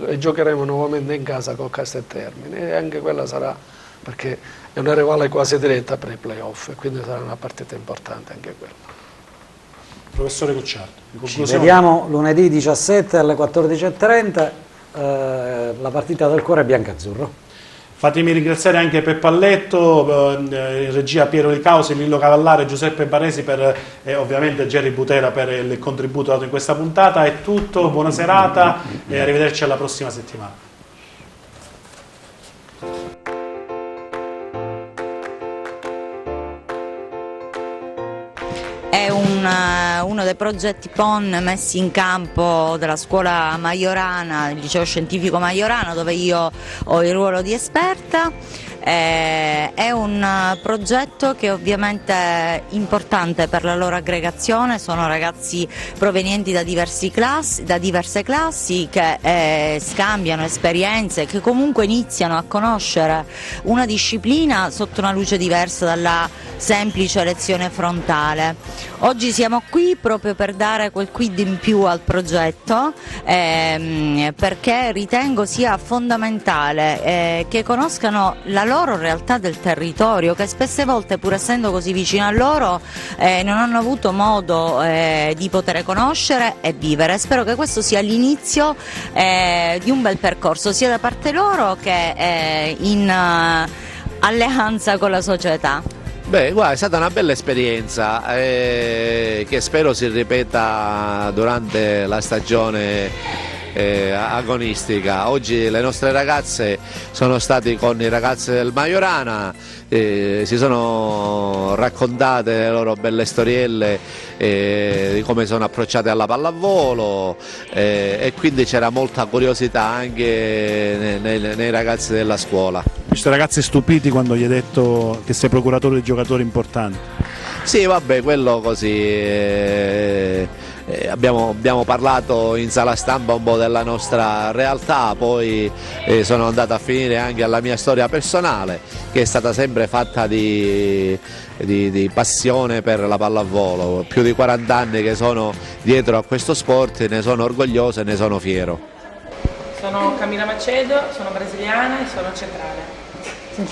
e giocheremo nuovamente in casa con Casteltermine, e anche quella sarà, perché è una rivale quasi diretta per i playoff, e quindi sarà una partita importante anche quella. Professore Cucciardo, in conclusione. Ci vediamo lunedì 17 alle 14:30, la partita del cuore biancazzurro. Fatemi ringraziare anche Peppalletto, in regia Piero Licausi, Lillo Cavallare, Giuseppe Barresi e ovviamente Gerry Butera per il contributo dato in questa puntata. È tutto, buona serata e arrivederci alla prossima settimana. È uno dei progetti PON messi in campo dalla scuola Majorana, il liceo scientifico Majorana, dove io ho il ruolo di esperta. È un progetto che ovviamente è importante per la loro aggregazione, sono ragazzi provenienti da diverse classi che scambiano esperienze, che comunque iniziano a conoscere una disciplina sotto una luce diversa dalla semplice lezione frontale. Oggi siamo qui proprio per dare quel quid in più al progetto, perché ritengo sia fondamentale che conoscano la loro realtà del territorio, che spesse volte, pur essendo così vicino a loro, non hanno avuto modo di poter conoscere e vivere. Spero che questo sia l'inizio di un bel percorso, sia da parte loro che in alleanza con la società. Beh, guarda, è stata una bella esperienza che spero si ripeta durante la stagione agonistica. Oggi le nostre ragazze sono state con i ragazzi del Majorana, si sono raccontate le loro belle storielle di come sono approcciate alla pallavolo, e quindi c'era molta curiosità anche nei ragazzi della scuola. Questi ragazzi stupiti quando gli hai detto che sei procuratore di giocatori importanti? Sì, vabbè, quello così. Abbiamo parlato in sala stampa un po' della nostra realtà, poi sono andato a finire anche alla mia storia personale, che è stata sempre fatta di passione per la pallavolo. Più di 40 anni che sono dietro a questo sport, ne sono orgoglioso e ne sono fiero. Sono Camilla Macedo, sono brasiliana e sono centrale. Io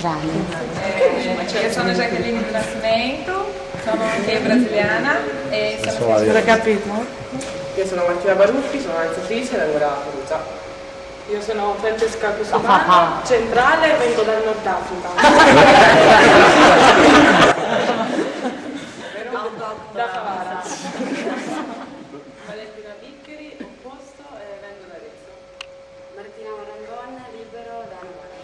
sono Jacqueline do Nascimento, sono anche brasiliana e sono Io sono Martina Baruffi, sono alzatrice e lavoro a Perugia. Io sono Francesca Cusumano, centrale e vengo dal Nord Africa. Da Favara. Valentina Biccheri, opposto e vengo da Arezzo. Martina Marangone, libero da Novara.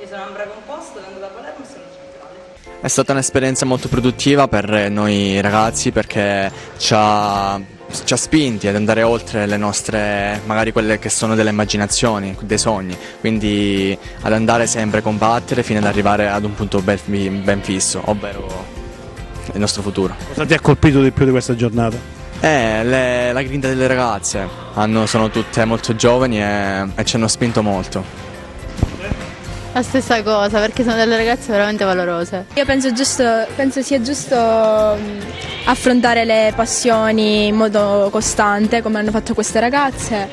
Io sono Ambra Composto, vengo da Palermo e sono centrale. È stata un'esperienza molto produttiva per noi ragazzi perché ci ha spinti ad andare oltre le nostre, magari quelle che sono delle immaginazioni, dei sogni, quindi ad andare sempre a combattere fino ad arrivare ad un punto ben fisso, ovvero il nostro futuro. Cosa ti ha colpito di più di questa giornata? La grinta delle ragazze, sono tutte molto giovani e ci hanno spinto molto. La stessa cosa, perché sono delle ragazze veramente valorose. Io penso sia giusto affrontare le passioni in modo costante, come hanno fatto queste ragazze.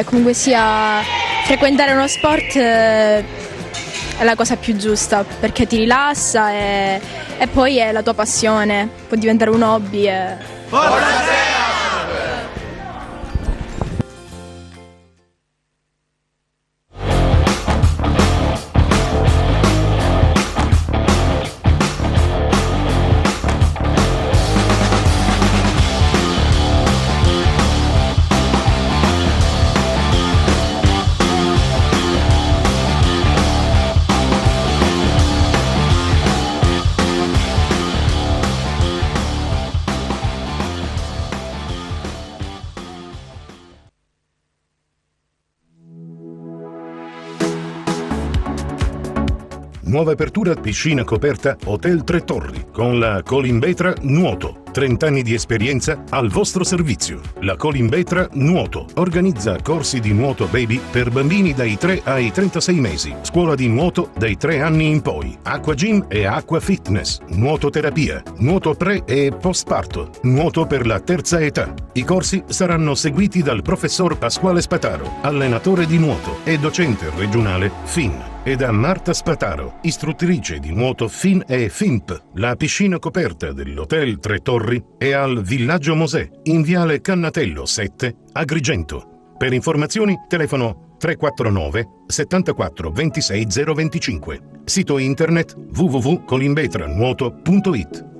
Comunque sia, frequentare uno sport è la cosa più giusta, perché ti rilassa e poi è la tua passione, può diventare un hobby. Nuova apertura piscina coperta Hotel Tre Torri con la Colimbetra Nuoto. 30 anni di esperienza al vostro servizio. La Colimbetra Nuoto organizza corsi di nuoto baby per bambini dai 3 ai 36 mesi, scuola di nuoto dai 3 anni in poi, acqua gym e acqua fitness, nuototerapia, nuoto pre e postparto, nuoto per la terza età. I corsi saranno seguiti dal professor Pasquale Spataro, allenatore di nuoto e docente regionale FIN, e da Marta Spataro, istruttrice di nuoto FIN e FIMP. La piscina coperta dell'Hotel Tre Torri è al Villaggio Mosè, in viale Cannatello 7, Agrigento. Per informazioni telefono 349 74 26 025. Sito internet www.colimbetranuoto.it.